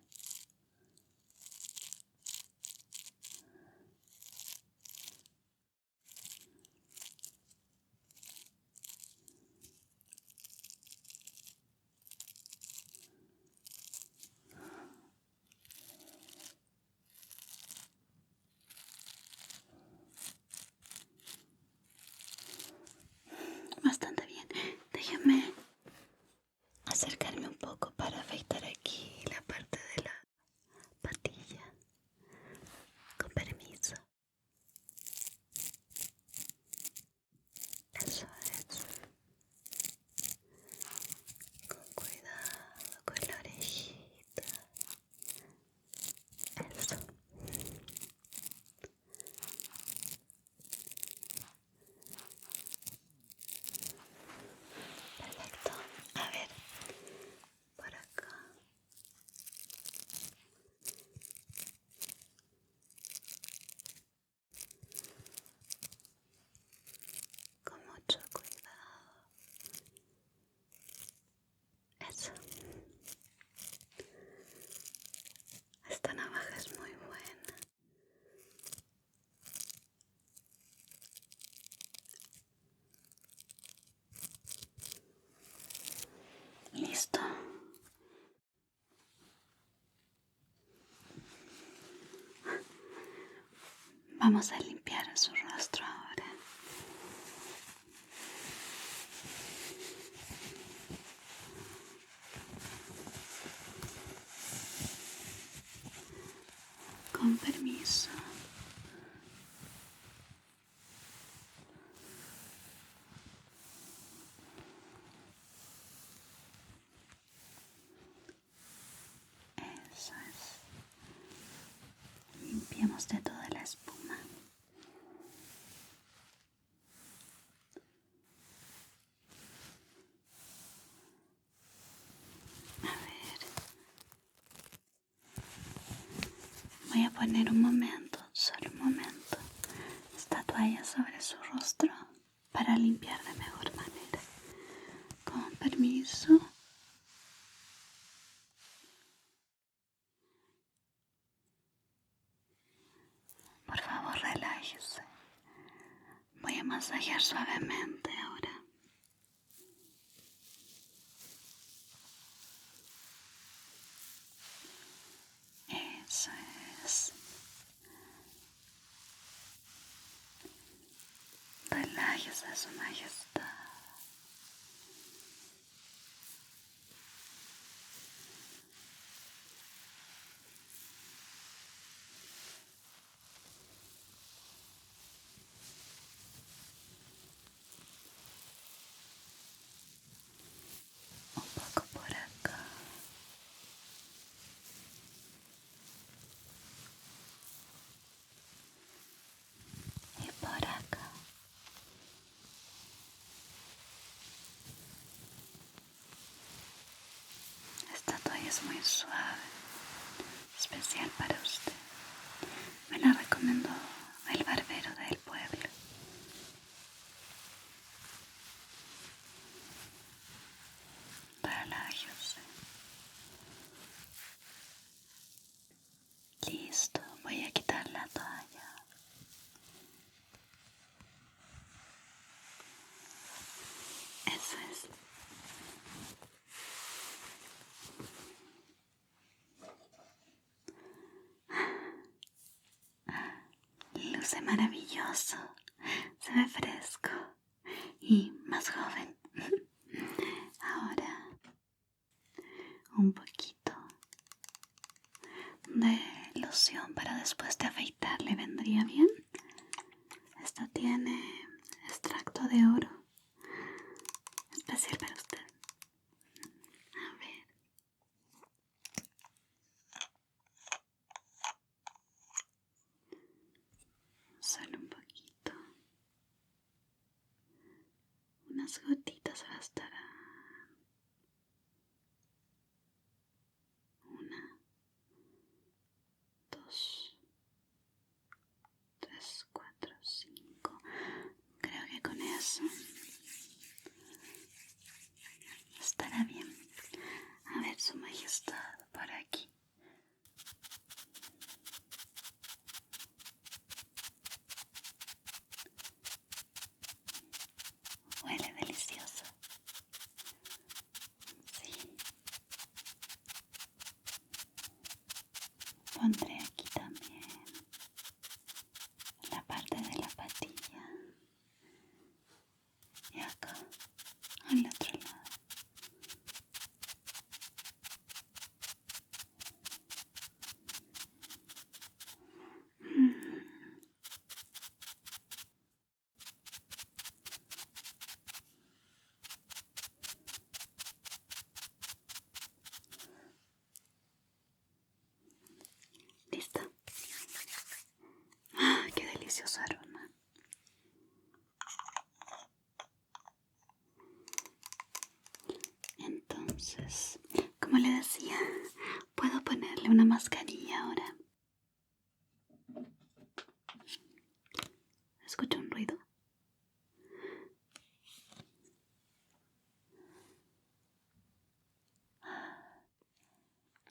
Bastante bien. Déjeme acercarme un poco para afeitar aquí la parte de la patilla. Con permiso. Eso es. Con cuidado con la orejita. Eso. Perfecto. A ver. Por acá. Con mucho cuidado. Eso. Esta navaja es muy buena. Listo. Vamos a limpiar su rostro ahora. Con permiso. Eso es. Limpiamos de toda la espuma. A ver. Voy a poner un momento, solo un momento, esta toalla sobre su rostro para limpiar de mejor manera. Con permiso. Por favor, relájese. Voy a masajear suavemente ahora. Eso es. Relájese, Su Majestad. es muy suave, especial para usted. Me la recomendó el barbero del pueblo. Relájese. Listo, voy a quitar la toalla. Eso es. Luce maravilloso, se ve fresco y más joven. Ahora, un poquito de loción para después de afeitar, ¿le vendría bien? Esta tiene extracto de oro, especial para usted. A ver. Solo un poquito. Unas gotitas bastarán. 1, 2, 3, 4, 5. Creo que con eso estará bien. A ver, Su Majestad, por aquí. Huele delicioso. Sí. Pondré aquí también la parte de la patilla. Y acá, al otro lado. Listo. ¡Ah, qué delicioso aroma! Entonces, como le decía, puedo ponerle una mascarilla ahora. ¿Escucha un ruido?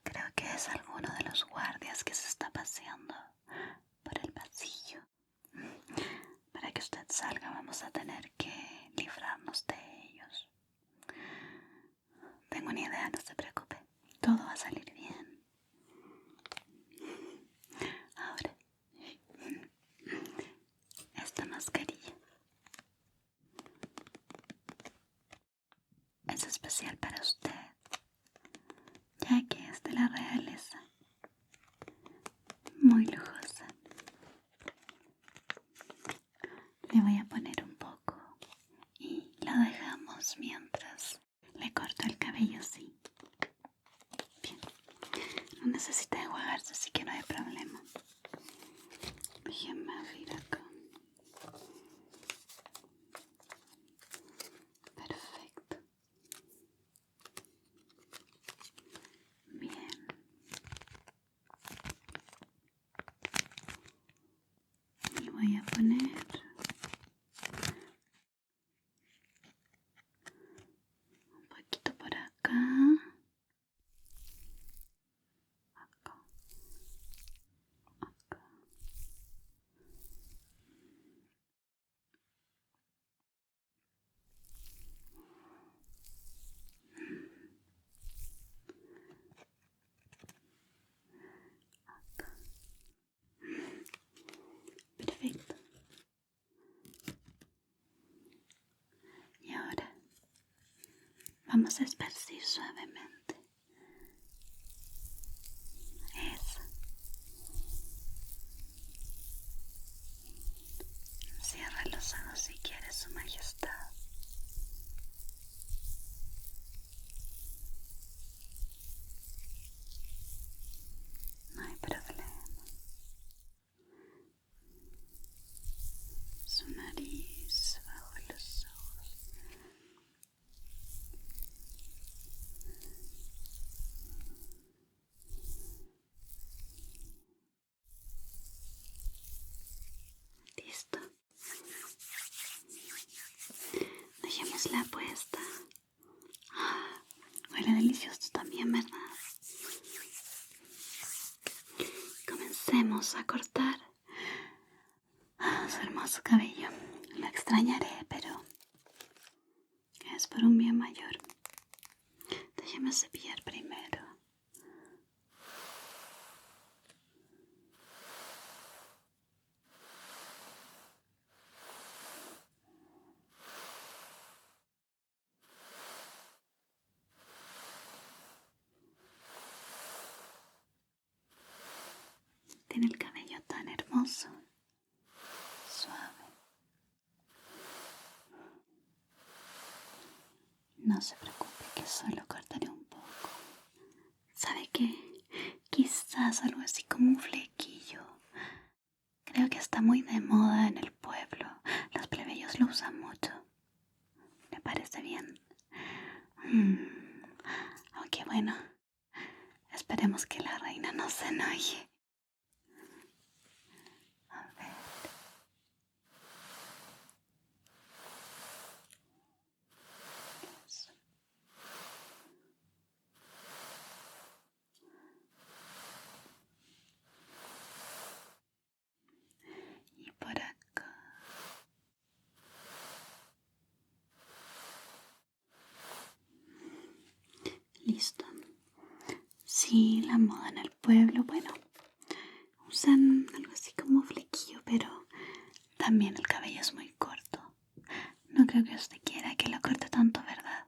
Creo que es alguno de los guardias que se está paseando por el pasillo. Para que usted salga vamos a tener que librarnos de ellos. Tengo una idea, no se preocupe. Todo va a salir bien. Ahora, esta mascarilla es especial para usted, ya que es de la realeza. Muy lujosa. Le voy a poner un poco y la dejamos mientras le corto el cabello así. Bien. No necesita enjuagarse, así que no hay problema. Déjenme abrir acá. Perfecto. Bien. Y voy a poner un poquito por acá. Acá. Acá. Perfecto. Y ahora vamos a esparcir suavemente. Eso. Cierra los ojos si quiere, Su Majestad. No hay problema. Su nariz bajo los ojos. Listo. Dejémosla puesta. Huele delicioso también, ¿verdad? Comencemos a cortar su hermoso cabello. Lo extrañaré, pero es por un bien mayor. Déjeme cepillar primero. Tiene el cabello tan hermoso, suave. No se preocupe que solo cortaré un poco. ¿Sabe qué? Quizás algo así como un flequillo. Creo que está muy de moda en el pueblo. Los plebeyos lo usan mucho. ¿Le parece bien? Aunque bueno, esperemos que la reina no se enoje. A ver. Eso. Y por acá. Listo. Sí, la moda en el pueblo, bueno, usan algo así como flequillo, pero también el cabello es muy corto. No creo que usted quiera que lo corte tanto, ¿verdad?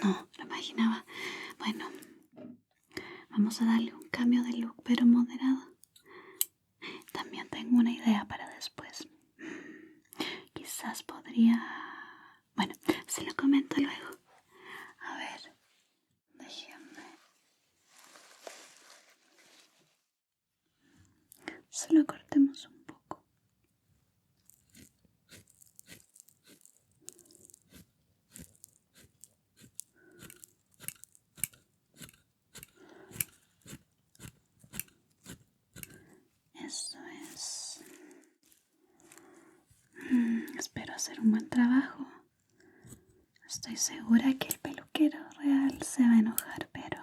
No, lo imaginaba. Bueno, vamos a darle un cambio de look, pero moderado. También tengo una idea para después. Quizás podría... Bueno, se lo comento luego. A ver, déjame. Solo cortemos un poco. Eso es. Espero hacer un buen trabajo. Estoy segura que el peluquero real se va a enojar, pero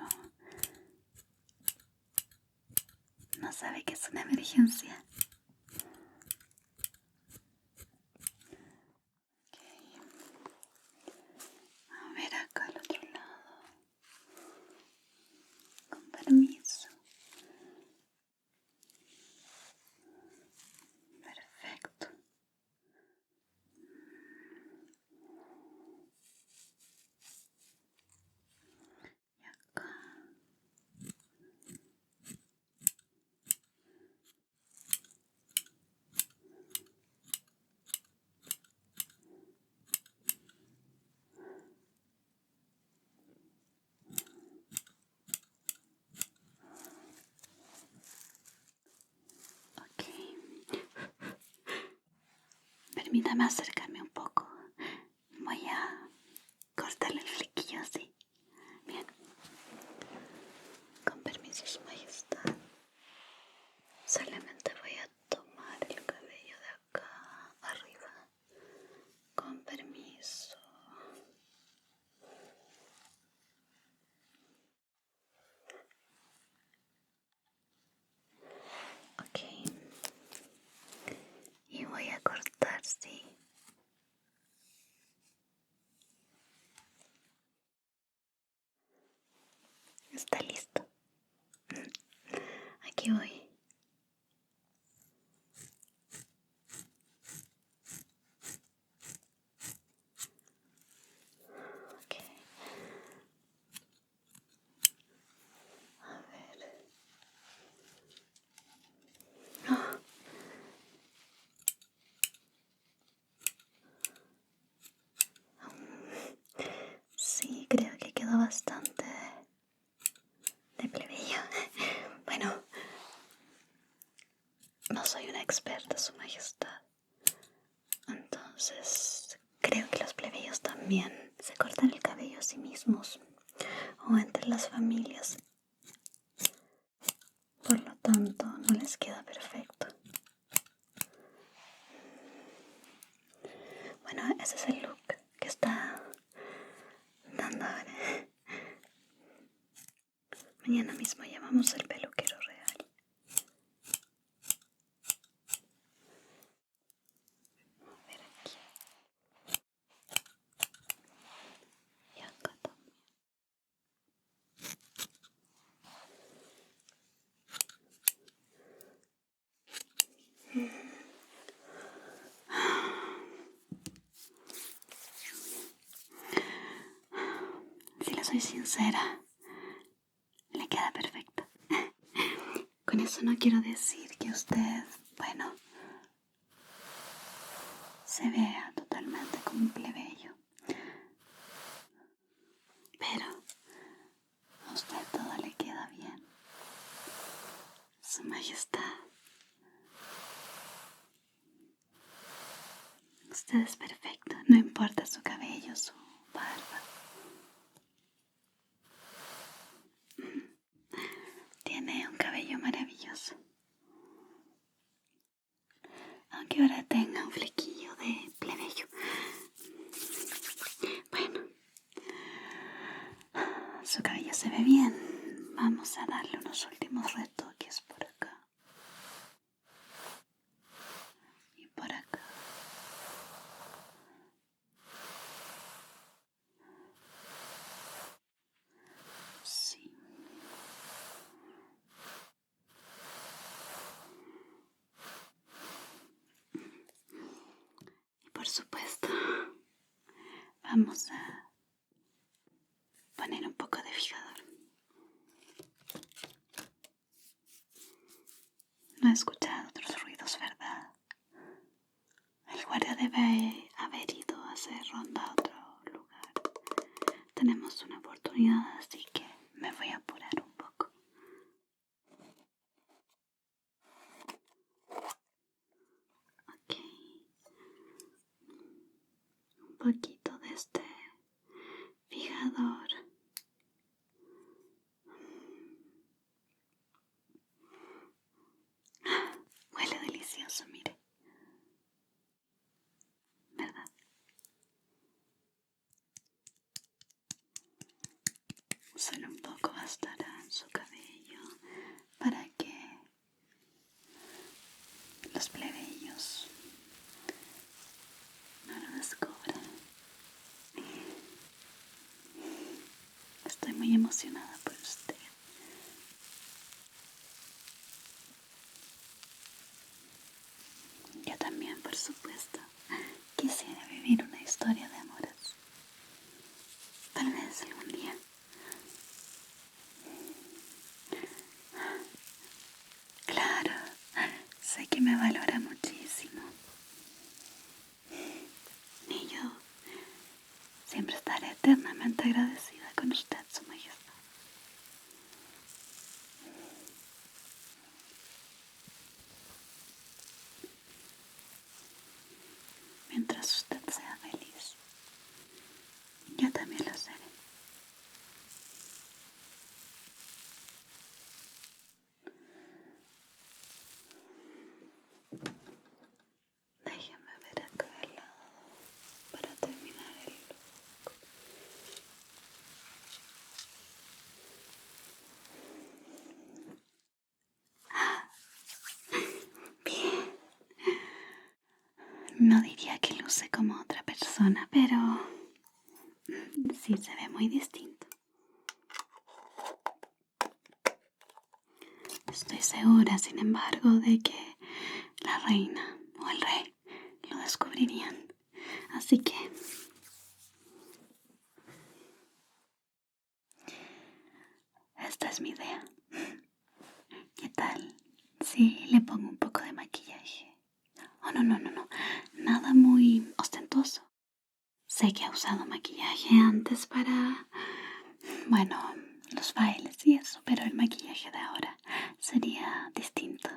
no sabe que es una emergencia. Okay. A ver acá al otro lado. Con permiso. Perfecto. Y acá. Ok. Permítame acercarme un poco. Voy a cortarle el flequillo así. Bien. Con permiso, Su Majestad. Solamente voy a tomar el cabello de acá arriba. Con permiso. Ok. Y voy a cortar, sí. Está listo. Aquí voy. Ok. A ver. Oh. Sí, creo que quedó bastante de plebeyo. Bueno, no soy una experta, Su Majestad. Entonces, creo que los plebeyos también se cortan el cabello a sí mismos o entre las familias. Por lo tanto, no les queda perfecto. mañana mismo llamamos al peluquero real. A ver aquí. Y acá también. Si le soy sincera, le queda perfecto. Con eso no quiero decir que usted, bueno, se vea totalmente como un plebeyo. Pero a usted todo le queda bien. Su Majestad. Usted es perfecto, no importa su cabello, su barba. Tiene un cabello maravilloso. Aunque ahora tenga un flequillo de plebeyo. Bueno, su cabello se ve bien. Vamos a darle unos últimos retoques por acá. Y por acá. Sí. Y por supuesto, vamos a poner un poco de fijador. No he escuchado otros ruidos, ¿verdad? El guardia debe haber ido a hacer ronda a otro lugar. Tenemos una oportunidad, así que me voy a apurar un poco. Ok. Un poquito de este fijador. Huele delicioso, mire. ¿Verdad? Solo un poco bastará en su cabello para que los plebeyos no lo descubran. Estoy muy emocionada por usted. Yo también, por supuesto, quisiera vivir una historia de amores. Tal vez algún día. Claro, sé que me valora muchísimo. Y yo siempre estaré eternamente agradecida con usted, Su Majestad. Mientras usted sea feliz, yo también lo seré. Déjeme ver acá al lado para terminar el look. Bien. No diría que luce como otra persona, pero sí se ve muy distinto. Estoy segura, sin embargo, de que la reina o el rey lo descubrirían. Así que esta es mi idea. ¿Qué tal si le pongo un poco de maquillaje? Oh, no. Nada muy ostentoso. Sé que ha usado maquillaje antes para, bueno, los bailes y eso, pero el maquillaje de ahora sería distinto.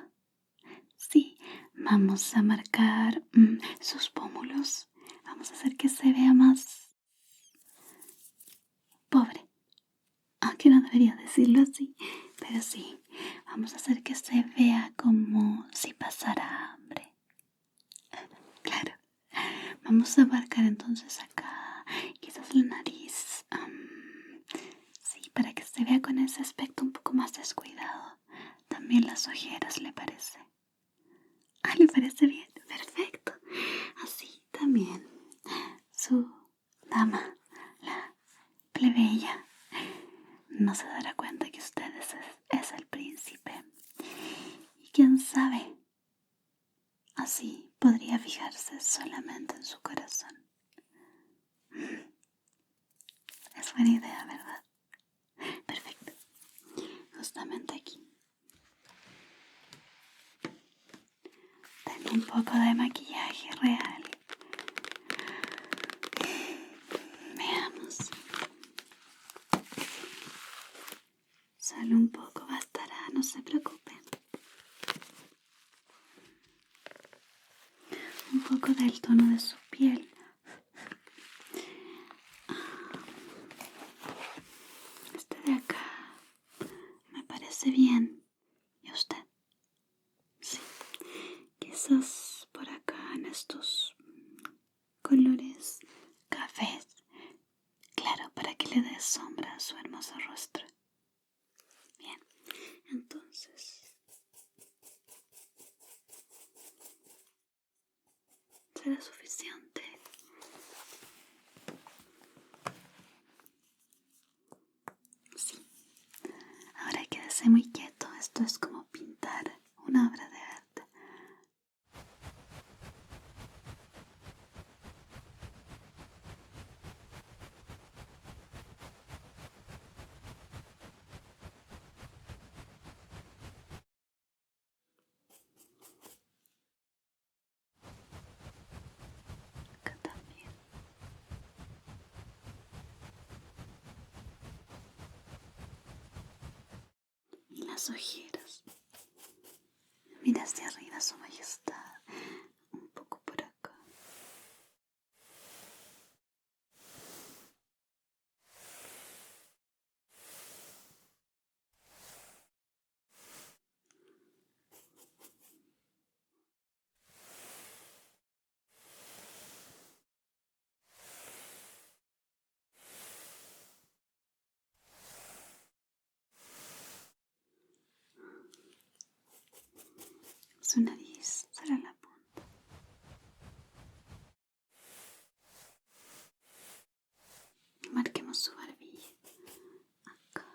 Sí, vamos a marcar sus pómulos. Vamos a hacer que se vea más pobre. Aunque no debería decirlo así, pero sí, vamos a hacer que se vea como si pasara hambre. Claro. Vamos a abarcar entonces acá, quizás la nariz. Sí, para que se vea con ese aspecto un poco más descuidado. También las ojeras, ¿le parece? Ah, ¿le parece bien? Perfecto. Así también su dama, la plebeya, no se dará cuenta que usted es el príncipe. Y quién sabe, así podría fijarse solamente en su corazón. Es buena idea, ¿verdad? Perfecto. Justamente aquí tengo un poco de maquillaje real. Veamos. Solo un poco bastará, no se preocupen. Un poco del tono de su piel. Este de acá me parece bien. ¿Y usted? Sí. Quizás por acá en estos colores cafés. Claro, para que le dé sombra a su hermoso rostro. Bien, entonces será suficiente. Sí. Ahora quédese muy quieto. Esto es como pintar una obra de arte. Acá también. Y las ojeras. Mira hacia arriba, su majestad. Un poco por acá. Su nariz será la punta. Marquemos su barbilla. Acá.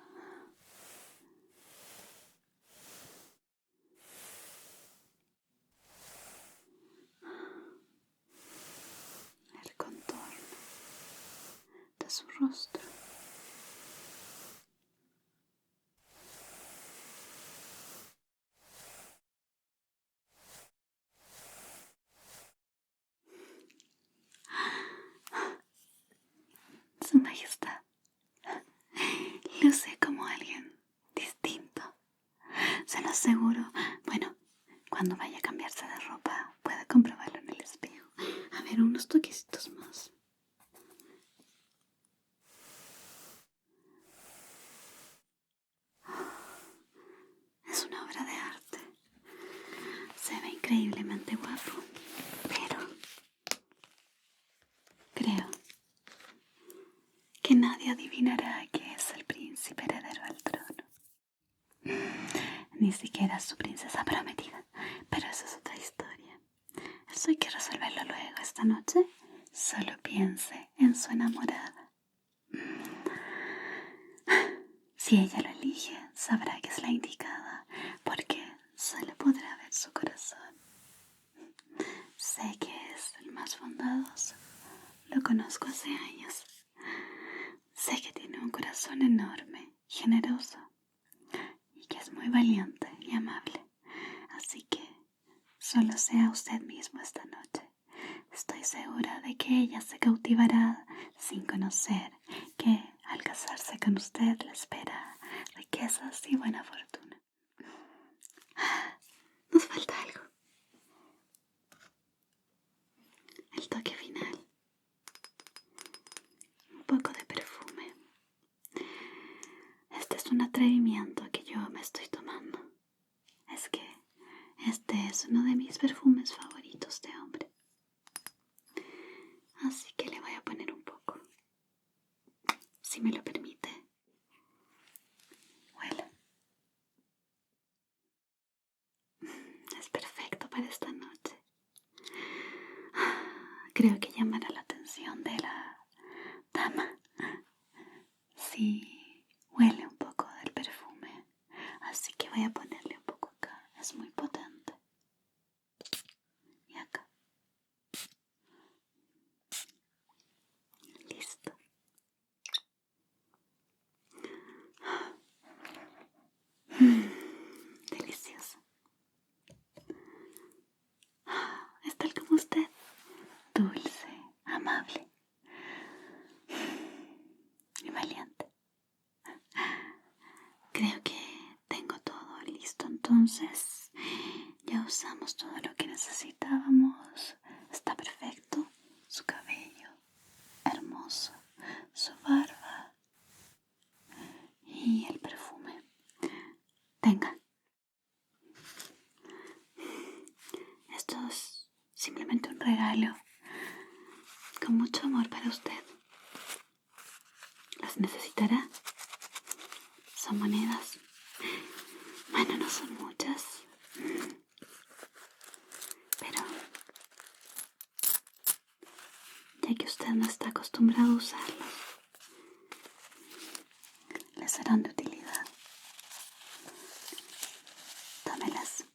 El contorno de su rostro. Su majestad luce como alguien distinto. Se lo aseguro. Bueno, cuando vaya a cambiarse de ropa, puede comprobarlo en el espejo. A ver, unos toquecitos más. Es una obra de arte. Se ve increíblemente guapo, pero creo que nadie adivinará que es el príncipe heredero al trono. Ni siquiera su princesa prometida, pero esa es otra historia. Eso hay que resolverlo luego. Esta noche solo piense en su enamorada. Si ella lo elige, sabrá que es la indicada, porque solo podrá ver su corazón. Sé que es el más bondadoso. Lo conozco hace años. Sé que tiene un corazón enorme, generoso, y que es muy valiente y amable. Así que solo sea usted mismo esta noche. Estoy segura de que ella se cautivará sin conocer que al casarse con usted le espera riquezas y buena fortuna. Nos falta algo. El toque final. Un poco de perfume. Este es un atrevimiento que yo me estoy tomando. Es que este es uno de mis perfumes favoritos de hombre. Así que le voy a poner un poco. Si me lo permite. creo que llamará la atención de la dama. Sí, huele un poco del perfume, así que voy a ponerle un poco acá. Es muy potente. Y acá. Listo. Delicioso. Es tal como usted. Dulce, amable y valiente. Creo que tengo todo listo, entonces ya usamos todo lo que necesitábamos. Está perfecto. Su cabello, hermoso. Su barba y el perfume. Tenga. Esto es simplemente un regalo con mucho amor para usted. ¿Las necesitará? Son monedas. Bueno, no son muchas, pero ya que usted no está acostumbrado a usarlas, le serán de utilidad. Tómelas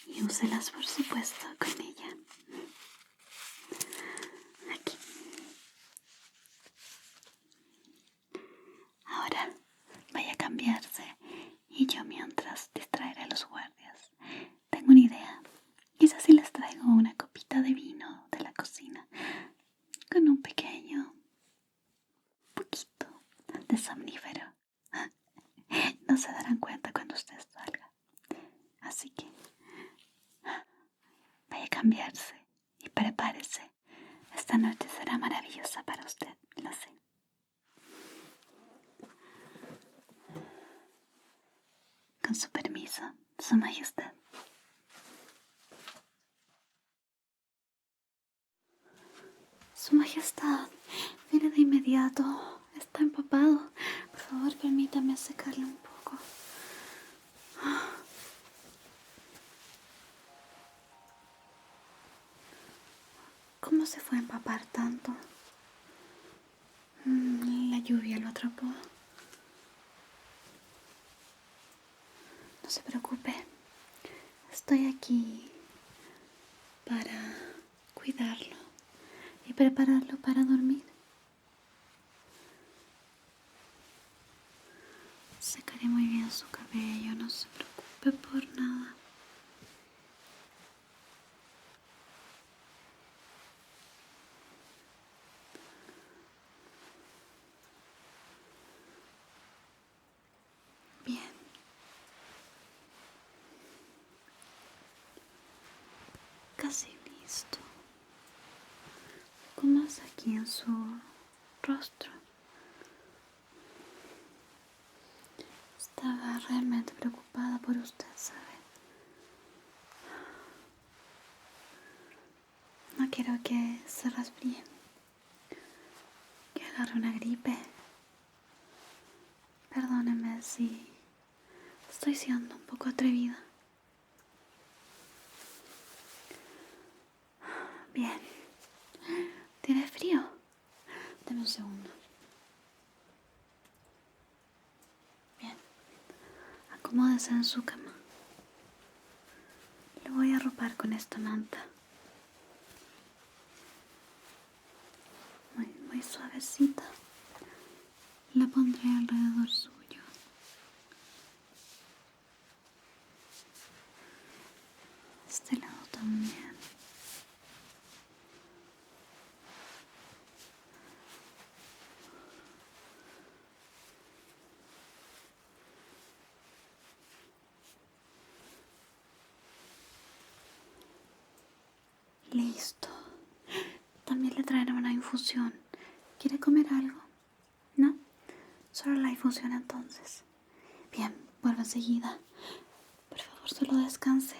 y úselas, por supuesto, con ella. Aquí. Ahora vaya a cambiarse y yo mientras distraeré a los guardias. Tengo una idea. Quizás si les traigo una copita de vino de la cocina con un pequeño poquito de somnífero. No se darán cuenta cuando usted salga. Así que vaya a cambiarse y prepárese. Esta noche será maravillosa para usted, lo sé. Con su permiso, Su Majestad. Su Majestad, viene de inmediato. Está empapado. Por favor, permítame secarle un poco. ¿Cómo se fue a empapar tanto? La lluvia lo atrapó. No se preocupe. Estoy aquí para cuidarlo y prepararlo para dormir. Secaré muy bien su cabello, no se preocupe por nada. Bien. Casi listo. Un poco más aquí en su rostro. Estaba realmente preocupada por usted, ¿sabe? No quiero que se resfríe, que agarre una gripe. Perdóneme si estoy siendo un poco atrevida. Bien. ¿Tiene frío? Deme un segundo. Bien. Acomódese en su cama. Le voy a arropar con esta manta. Muy suavecita. La pondré alrededor suyo. Este lado también. Listo. También le traeré una infusión. ¿Quiere comer algo? ¿No? Solo la infusión entonces. Bien, vuelvo enseguida. Por favor, solo descanse.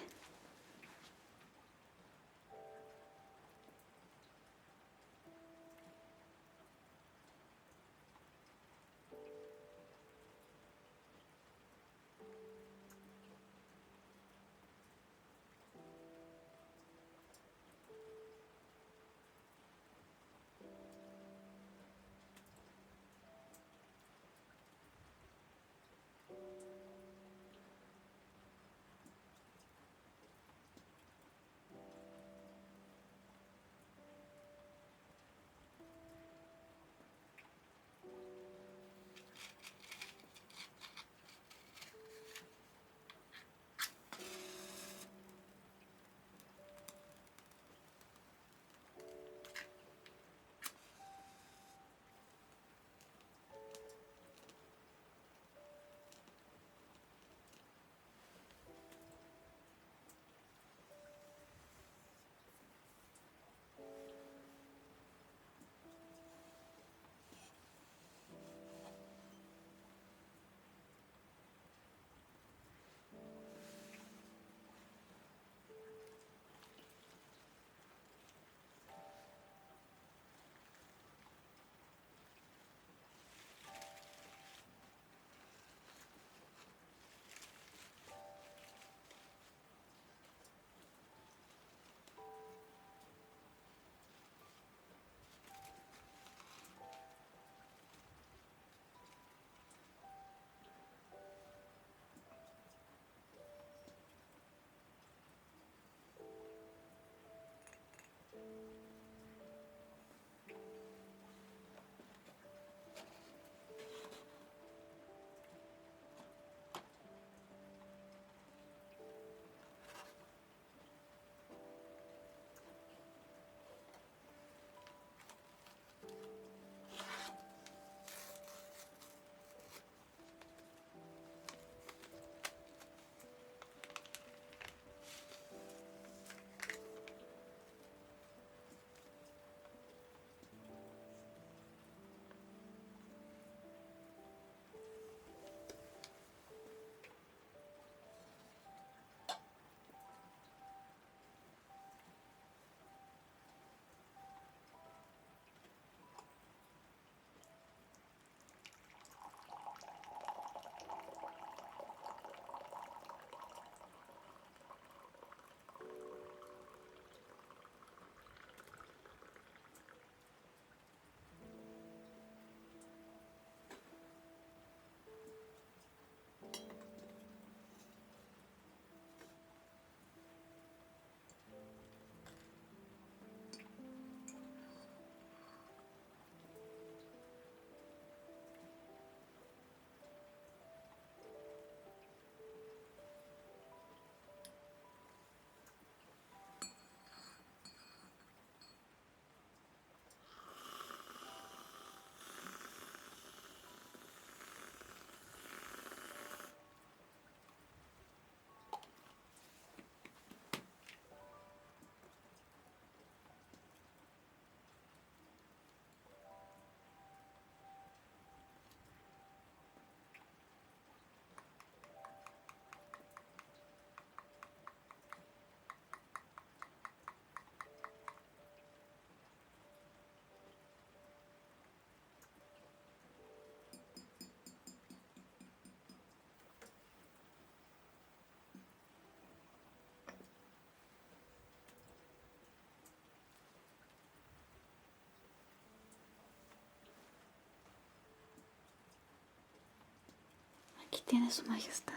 Aquí tiene su majestad.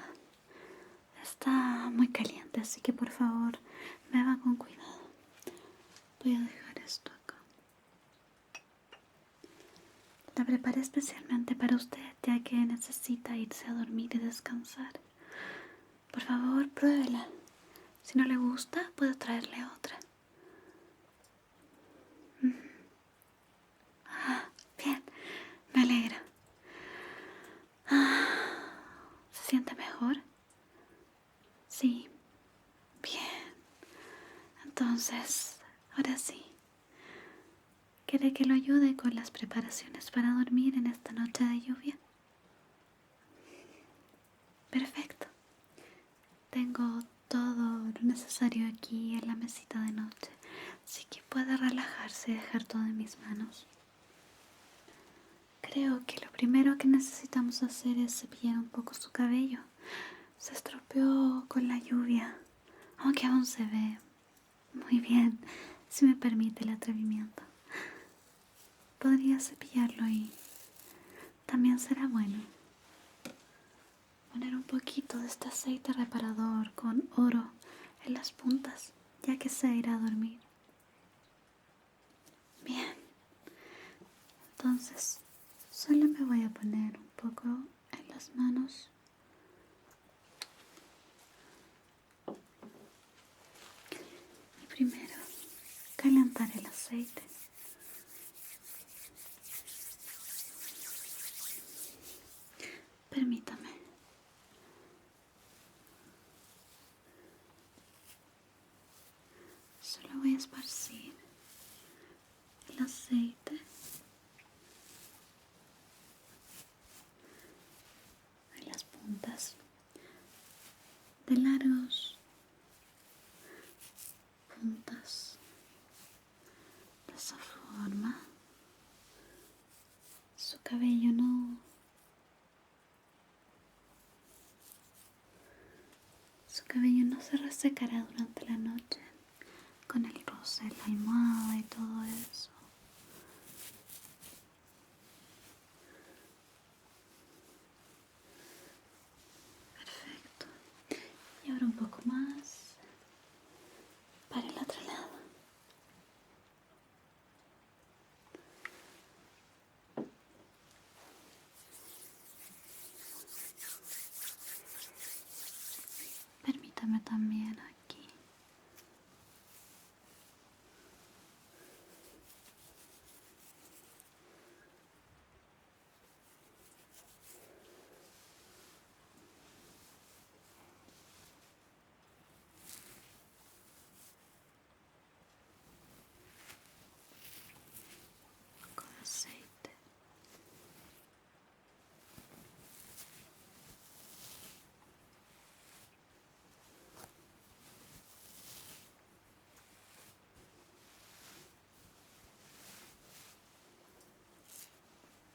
Está muy caliente, así que por favor, beba con cuidado. Voy a dejar esto acá. La preparé especialmente para usted, ya que necesita irse a dormir y descansar. Por favor, pruébela. Si no le gusta, puedo traerle otra. Bien, me alegra. ¿Se siente mejor? Sí. Bien. Entonces, ahora sí. ¿Quiere que lo ayude con las preparaciones para dormir en esta noche de lluvia? Perfecto. Tengo todo lo necesario aquí en la mesita de noche, así que puede relajarse y dejar todo en mis manos. Creo que lo primero que necesitamos hacer es cepillar un poco su cabello. Se estropeó con la lluvia, aunque aún se ve muy bien, si me permite el atrevimiento. Podría cepillarlo y también será bueno poner un poquito de este aceite reparador con oro en las puntas, ya que se irá a dormir. Bien, entonces solo me voy a poner un poco en las manos. Y primero calentar el aceite. Permítame. Solo voy a esparcir el aceite en las puntas de largos puntas. De esa forma, su cabello no se resecará durante la noche con el roce de la almohada y todo eso. Perfecto. Y ahora un poco más para el otro lado. Permítame también aquí. Un poco de aceite.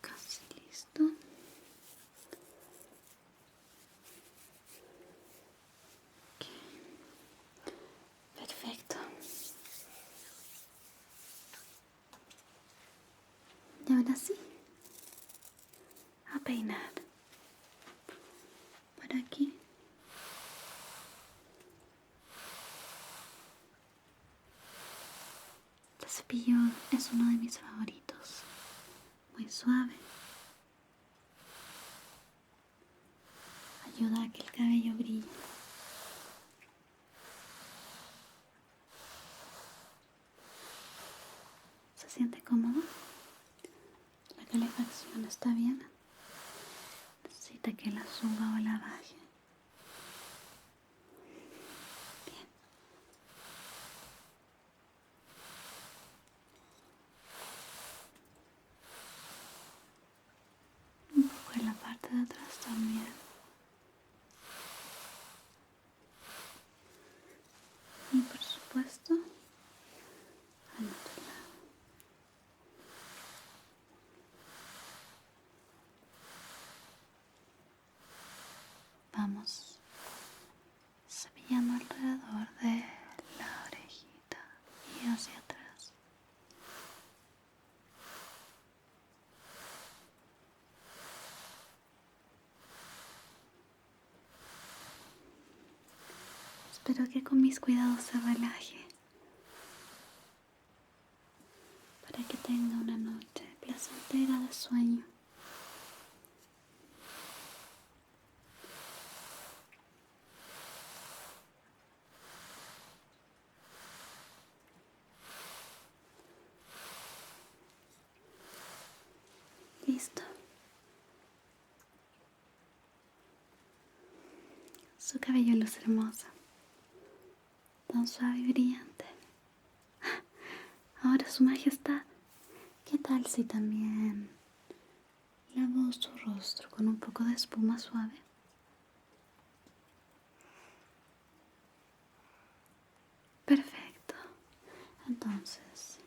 Casi listo. Ok. Perfecto. Y ahora sí, a peinar. Por aquí. Este cepillo es uno de mis favoritos. Muy suave. Ayuda a que el cabello brille. ¿Se siente cómodo? La calefacción está bien. Necesita que la suba o la baje. Bien. Un poco en la parte de atrás también. Y por supuesto, al otro lado. Vamos cepillando alrededor de la orejita y hacia atrás. Espero que con mis cuidados se relaje para que tenga una noche placentera de sueño. Listo. Su cabello luce hermoso, tan suave y brillante. Ahora, Su Majestad, ¿qué tal si también lavo su rostro con un poco de espuma suave? Perfecto. Entonces,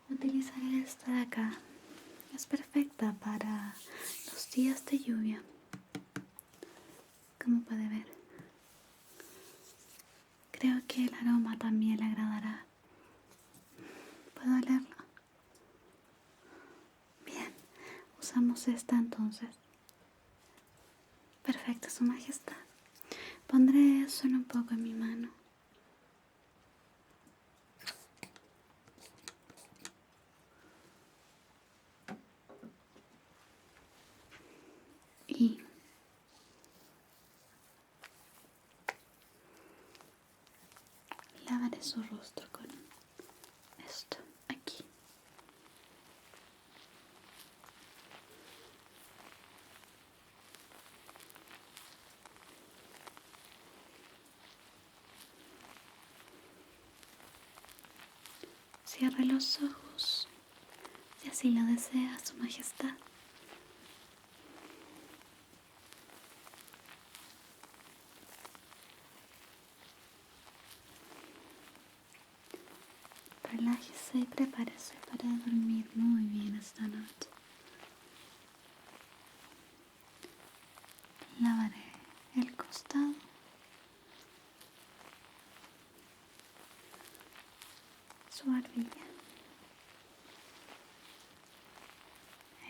utilizaré esta de acá. Es perfecta para los días de lluvia. Como puede ver, creo que el aroma también le agradará. ¿Puedo olerlo? Bien, usamos esta entonces. Perfecto, Su Majestad. Pondré solo un poco en mi mano. Y lavaré su rostro con esto aquí. Cierre los ojos si así lo desea, Su Majestad. Relájese y prepárese para dormir muy bien esta noche. Lavaré el costado, su barbilla,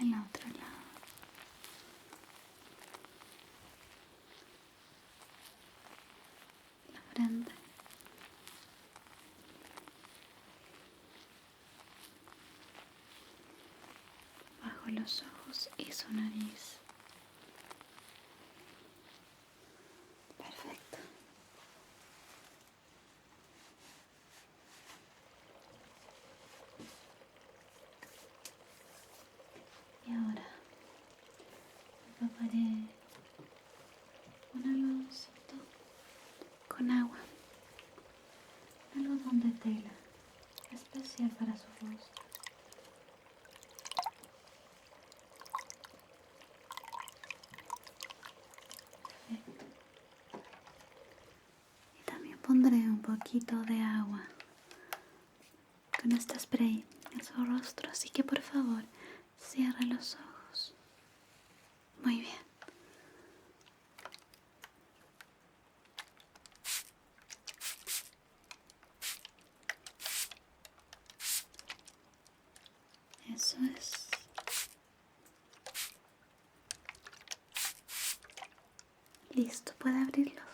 el otro lado, la frente, bajo los ojos y su nariz. Perfecto. Y ahora empaparé un algodoncito con agua, un algodón de tela especial para su rostro. Perfecto. Y también pondré un poquito de agua con este spray en su rostro, así que por favor cierre los ojos. Muy bien. Eso es. Listo, puede abrirlos.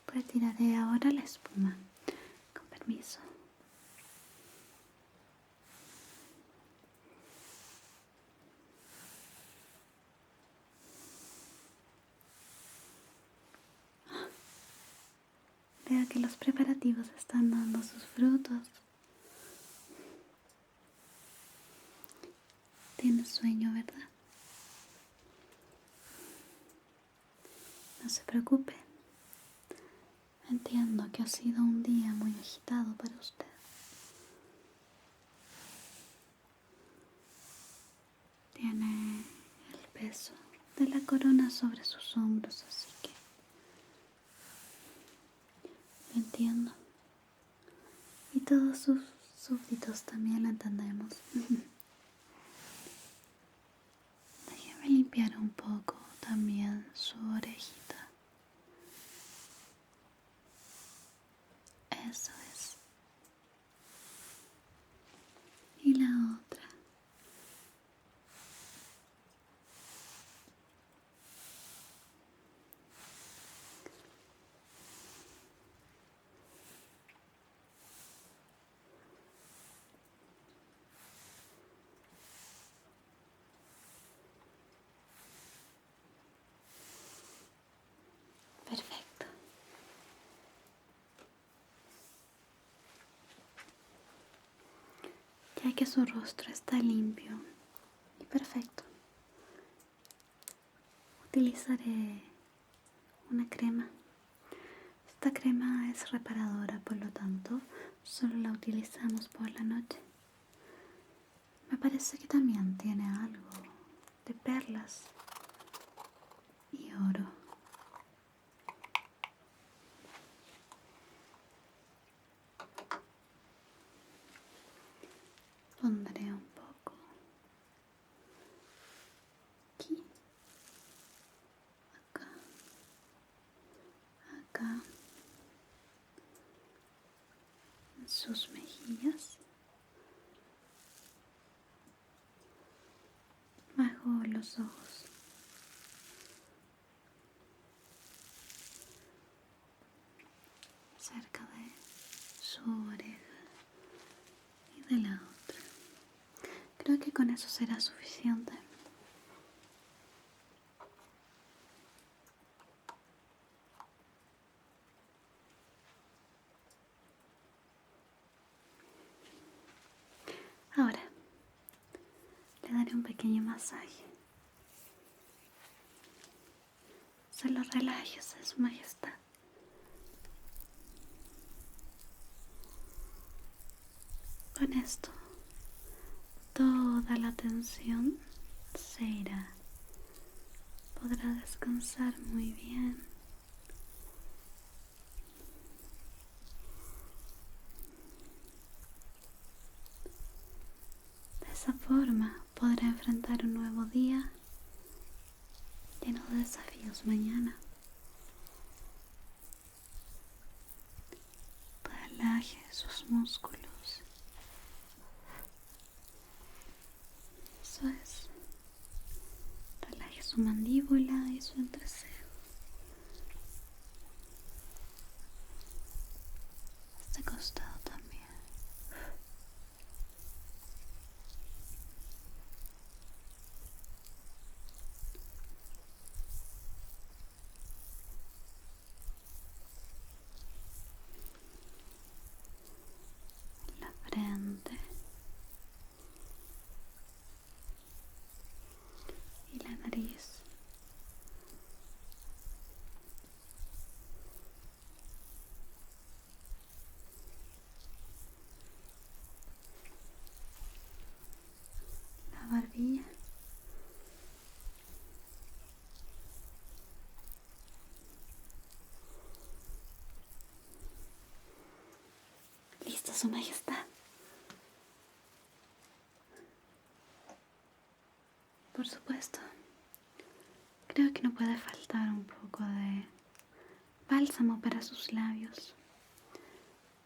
Retiraré ahora la espuma. Con permiso. Veo que los preparativos están dando sus frutos. Tienes sueño, ¿verdad? No se preocupe. Entiendo que ha sido un día muy agitado para usted. Tiene el peso de la corona sobre sus hombros, así que lo entiendo. Y todos sus súbditos también lo entendemos. Déjeme limpiar un poco también su orejita. Eso es. Y la otra. Ve que su rostro está limpio y perfecto. Utilizaré una crema. Esta crema es reparadora, por lo tanto, solo la utilizamos por la noche. Me parece que también tiene algo de perlas y oro. Pondré un poco aquí, acá, acá, en sus mejillas, bajo los ojos, cerca de su oreja y de la otra. Creo que con eso será suficiente. Ahora le daré un pequeño masaje. Solo relájese, Su Majestad. Con esto, toda la tensión se irá. Podrá descansar muy bien. De esa forma podrá enfrentar un nuevo día lleno de desafíos mañana. Relaje sus músculos. Eso es. Relaje su mandíbula y su entrecejo. Este costado también. La frente y la nariz. La barbilla. Listo, Su Majestad. Por supuesto. Creo que no puede faltar un poco de bálsamo para sus labios.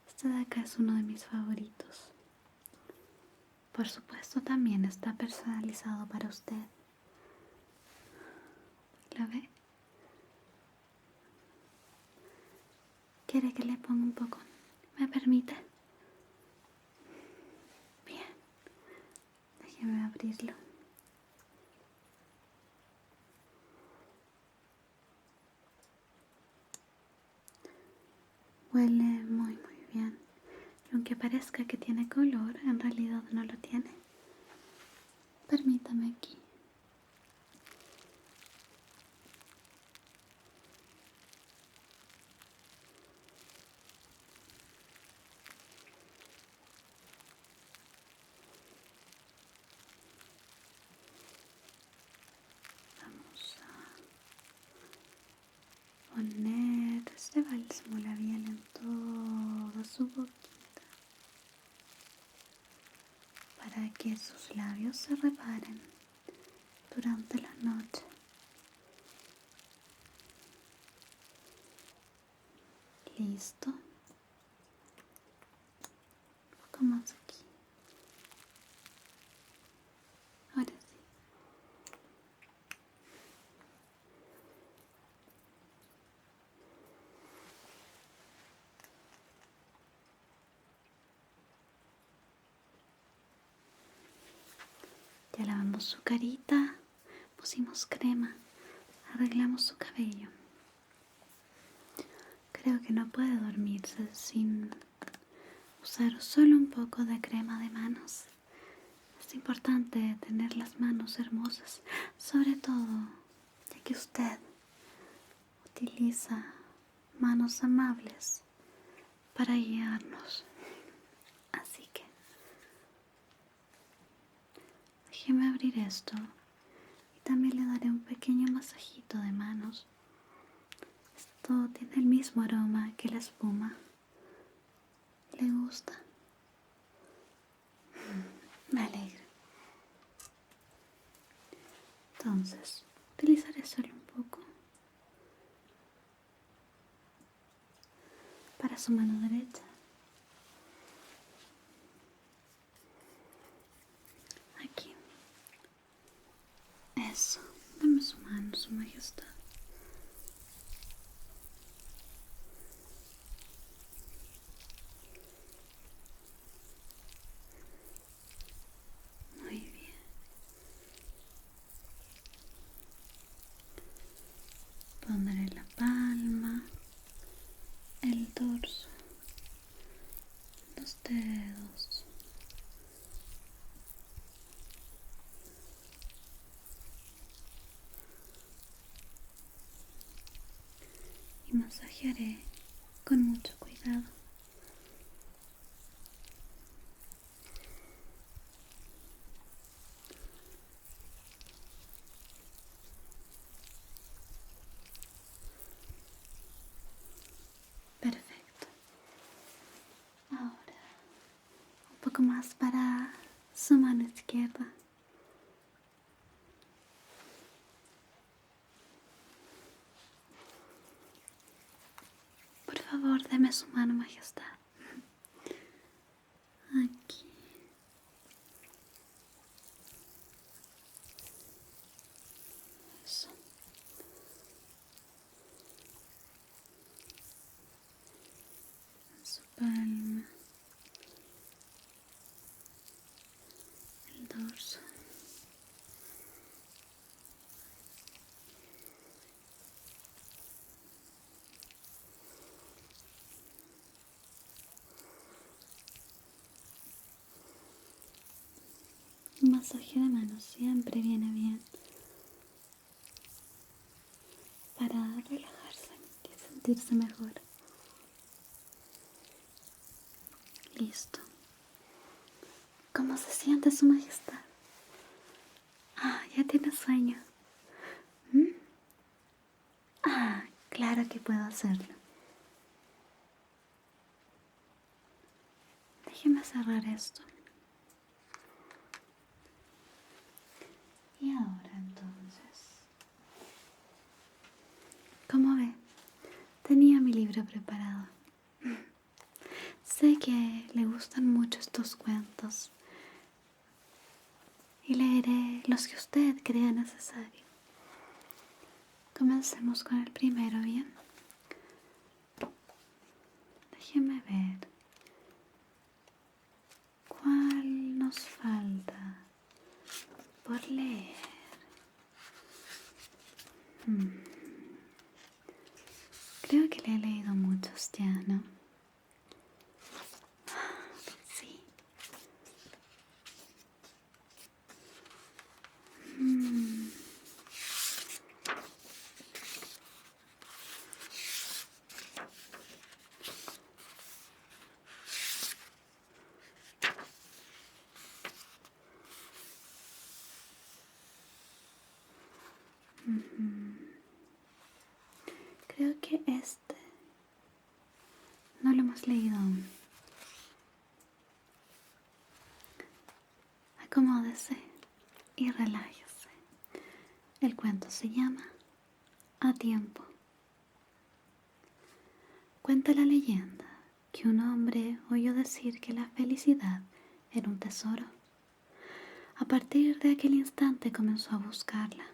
Este de acá es uno de mis favoritos. Por supuesto también está personalizado para usted. ¿La ve? ¿Quiere que le ponga un poco? ¿Me permite? Bien. Déjeme abrirlo. Huele muy bien. Y aunque parezca que tiene color, en realidad no lo tiene. Permítame aquí. Vamos a poner este bálsamo labial en toda su boquita para que sus labios se reparen durante la noche. Listo. Un poco más aquí. Ahora sí. Ya lavamos su carita, pusimos crema, arreglamos su cabello. Creo que no puede dormirse sin usar solo un poco de crema de manos. importante tener las manos hermosas, sobre todo ya que usted utiliza manos amables para guiarnos. Así que déjeme abrir esto y también le daré un pequeño masajito de manos. Esto tiene el mismo aroma que la espuma. ¿Le gusta? Me alegra. Entonces, utilizaré solo un poco para su mano derecha. Aquí. Eso. Dame su mano, su majestad. Muy bien. Pondré la palma, el dorso, los dedos. Y masajearé con mucho cuidado. Perfecto. Ahora, un poco más para su mano izquierda. Por favor, deme su mano, majestad. Aquí. Eso. Su palma. El dorso. Un masaje de manos siempre viene bien para relajarse y sentirse mejor. Listo. ¿Cómo se siente su majestad? Ah, ya tiene sueño. ¿Mm? Ah, claro que puedo hacerlo. Déjeme cerrar esto. Y ahora entonces, como ve, tenía mi libro preparado. Sé que le gustan mucho estos cuentos y leeré los que usted crea necesario. Comencemos con el primero, ¿bien? Déjeme ver. ¿Cuál nos falta por leer? Creo que le he leído muchos ya, ¿no? Sí. Creo que este no lo hemos leído aún. Acomódese y relájese. El cuento se llama A Tiempo. Cuenta la leyenda que un hombre oyó decir que la felicidad era un tesoro. A partir de aquel instante comenzó a buscarla.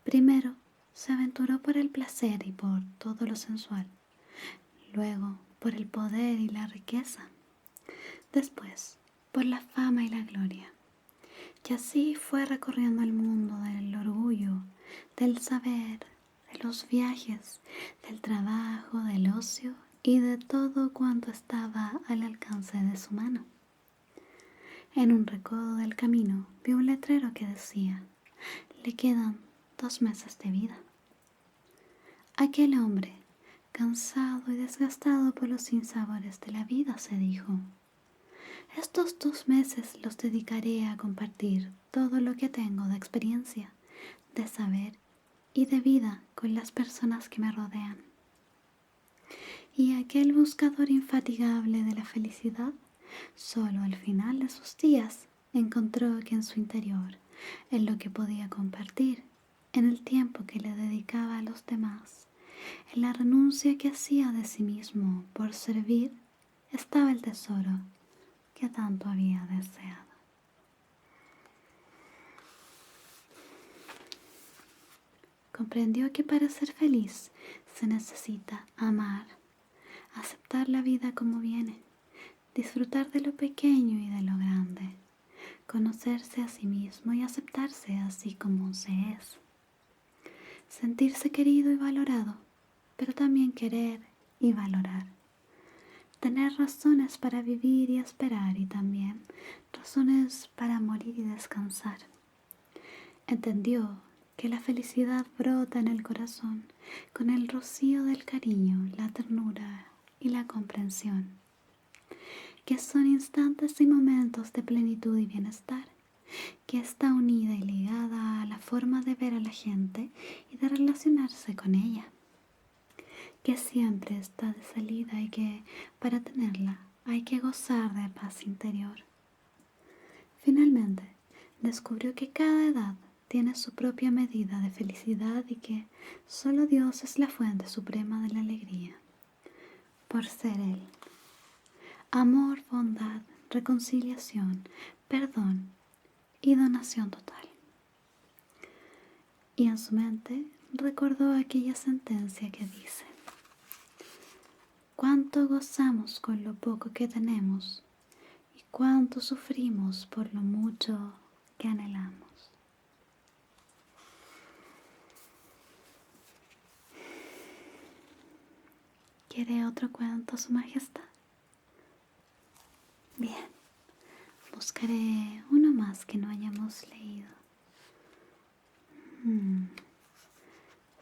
Primero se aventuró por el placer y por todo lo sensual. Luego por el poder y la riqueza. Después por la fama y la gloria. Y así fue recorriendo el mundo del orgullo, del saber, de los viajes, del trabajo, del ocio y de todo cuanto estaba al alcance de su mano. En un recodo del camino vio un letrero que decía: le quedan 2 meses de vida. Aquel hombre, cansado y desgastado por los sinsabores de la vida, se dijo: estos 2 meses los dedicaré a compartir todo lo que tengo de experiencia, de saber y de vida con las personas que me rodean. Y aquel buscador infatigable de la felicidad, solo al final de sus días encontró que en su interior, en lo que podía compartir, en el tiempo que le dedicaba a los demás, en la renuncia que hacía de sí mismo por servir, estaba el tesoro que tanto había deseado. Comprendió que para ser feliz se necesita amar, aceptar la vida como viene, disfrutar de lo pequeño y de lo grande, conocerse a sí mismo y aceptarse así como se es, sentirse querido y valorado, pero también querer y valorar, tener razones para vivir y esperar y también razones para morir y descansar. Entendió que la felicidad brota en el corazón con el rocío del cariño, la ternura y la comprensión, que son instantes y momentos de plenitud y bienestar, que está unida y ligada a la forma de ver a la gente y de relacionarse con ella, que siempre está de salida y que para tenerla hay que gozar de paz interior. Finalmente, descubrió que cada edad tiene su propia medida de felicidad y que solo Dios es la fuente suprema de la alegría, por ser Él. Amor, bondad, reconciliación, perdón y donación total. Y en su mente recordó aquella sentencia que dice: cuánto gozamos con lo poco que tenemos y cuánto sufrimos por lo mucho que anhelamos. ¿Quiere otro cuento, Su Majestad? Bien, buscaré uno más que no hayamos leído.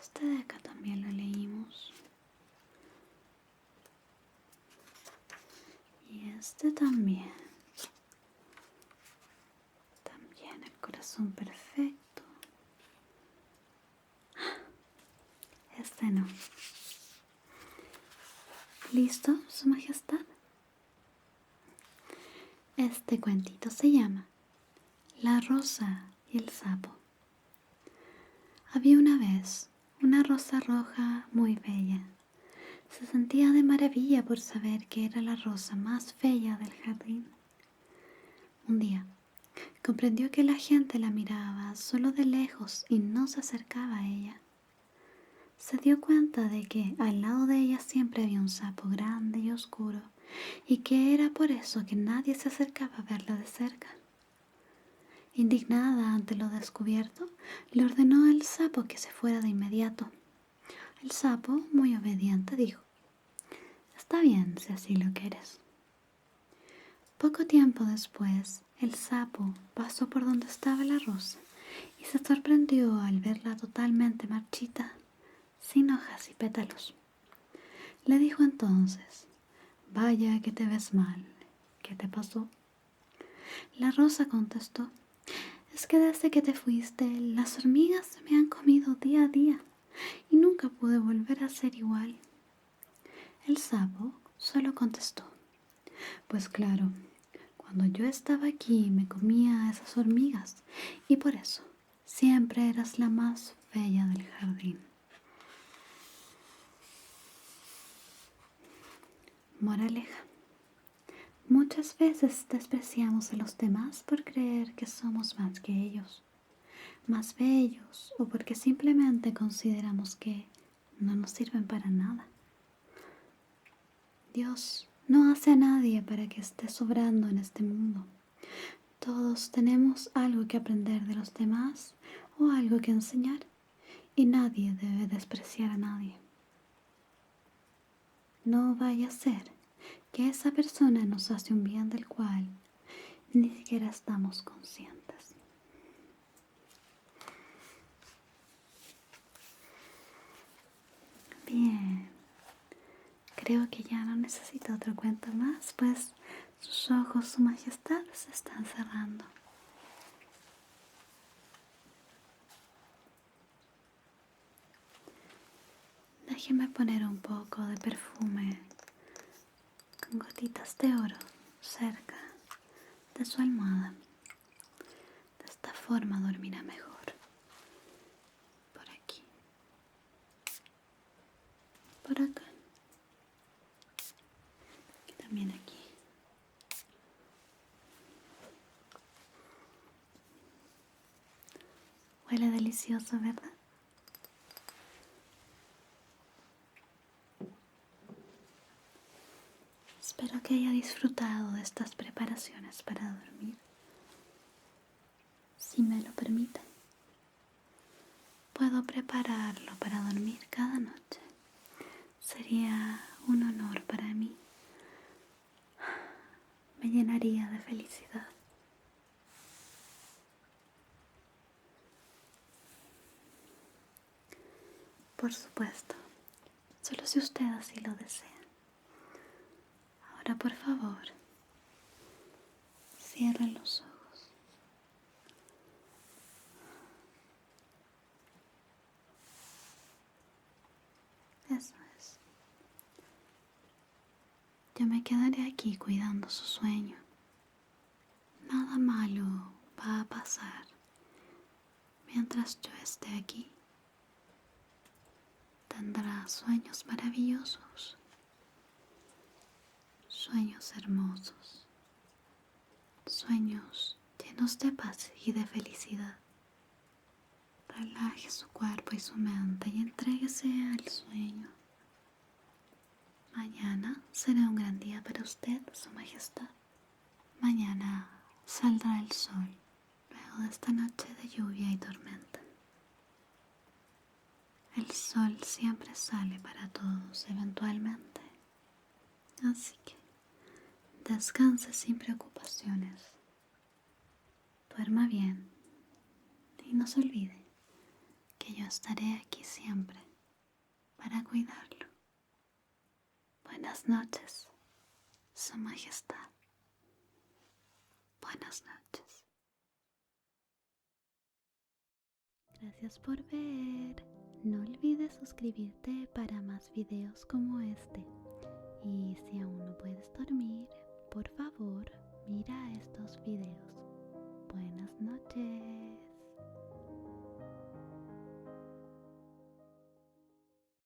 Este de acá también lo leímos. Y este también. También el corazón perfecto. Este no. ¿Listo, Su Majestad? Este cuentito se llama La rosa y el sapo. Había una vez una rosa roja muy bella. Se sentía de maravilla por saber que era la rosa más bella del jardín. Un día comprendió que la gente la miraba solo de lejos y no se acercaba a ella. Se dio cuenta de que al lado de ella siempre había un sapo grande y oscuro y que era por eso que nadie se acercaba a verla de cerca. Indignada ante lo descubierto, le ordenó al sapo que se fuera de inmediato. El sapo, muy obediente, dijo: está bien si así lo quieres. Poco tiempo después, el sapo pasó por donde estaba la rosa y se sorprendió al verla totalmente marchita, sin hojas y pétalos. Le dijo entonces: vaya que te ves mal, ¿qué te pasó? La rosa contestó: es que desde que te fuiste, las hormigas me han comido día a día y nunca pude volver a ser igual. El sapo solo contestó: pues claro, cuando yo estaba aquí me comía a esas hormigas y por eso siempre eras la más bella del jardín. Moraleja: muchas veces despreciamos a los demás por creer que somos más que ellos, más bellos o porque simplemente consideramos que no nos sirven para nada. Dios no hace a nadie para que esté sobrando en este mundo. Todos tenemos algo que aprender de los demás o algo que enseñar y nadie debe despreciar a nadie. No vaya a ser que esa persona nos hace un bien del cual ni siquiera estamos conscientes. Bien, creo que ya no necesito otro cuento más, pues sus ojos, su majestad, se están cerrando. Déjeme poner un poco de perfume con gotitas de oro cerca de su almohada. De esta forma dormirá mejor. Por aquí. Por acá. Y también aquí. Huele delicioso, ¿verdad? Espero que haya disfrutado de estas preparaciones para dormir. Si me lo permite, puedo prepararlo para dormir cada noche. Sería un honor para mí. Me llenaría de felicidad. Por supuesto, solo si usted así lo desea. Ahora, por favor, cierre los ojos. Eso es. Yo me quedaré aquí cuidando su sueño. Nada malo va a pasar mientras yo esté aquí. Tendrá sueños maravillosos, sueños hermosos, sueños llenos de paz y de felicidad. Relaje su cuerpo y su mente y entréguese al sueño. Mañana será un gran día para usted, Su Majestad. Mañana saldrá el sol luego de esta noche de lluvia y tormenta. El sol siempre sale para todos eventualmente. Así que descanse sin preocupaciones. Duerma bien y no se olvide que yo estaré aquí siempre para cuidarlo. Buenas noches, Su Majestad. Buenas noches. Gracias por ver. No olvides suscribirte para más videos como este. Y si aún no puedes dormir, por favor, mira estos videos. Buenas noches.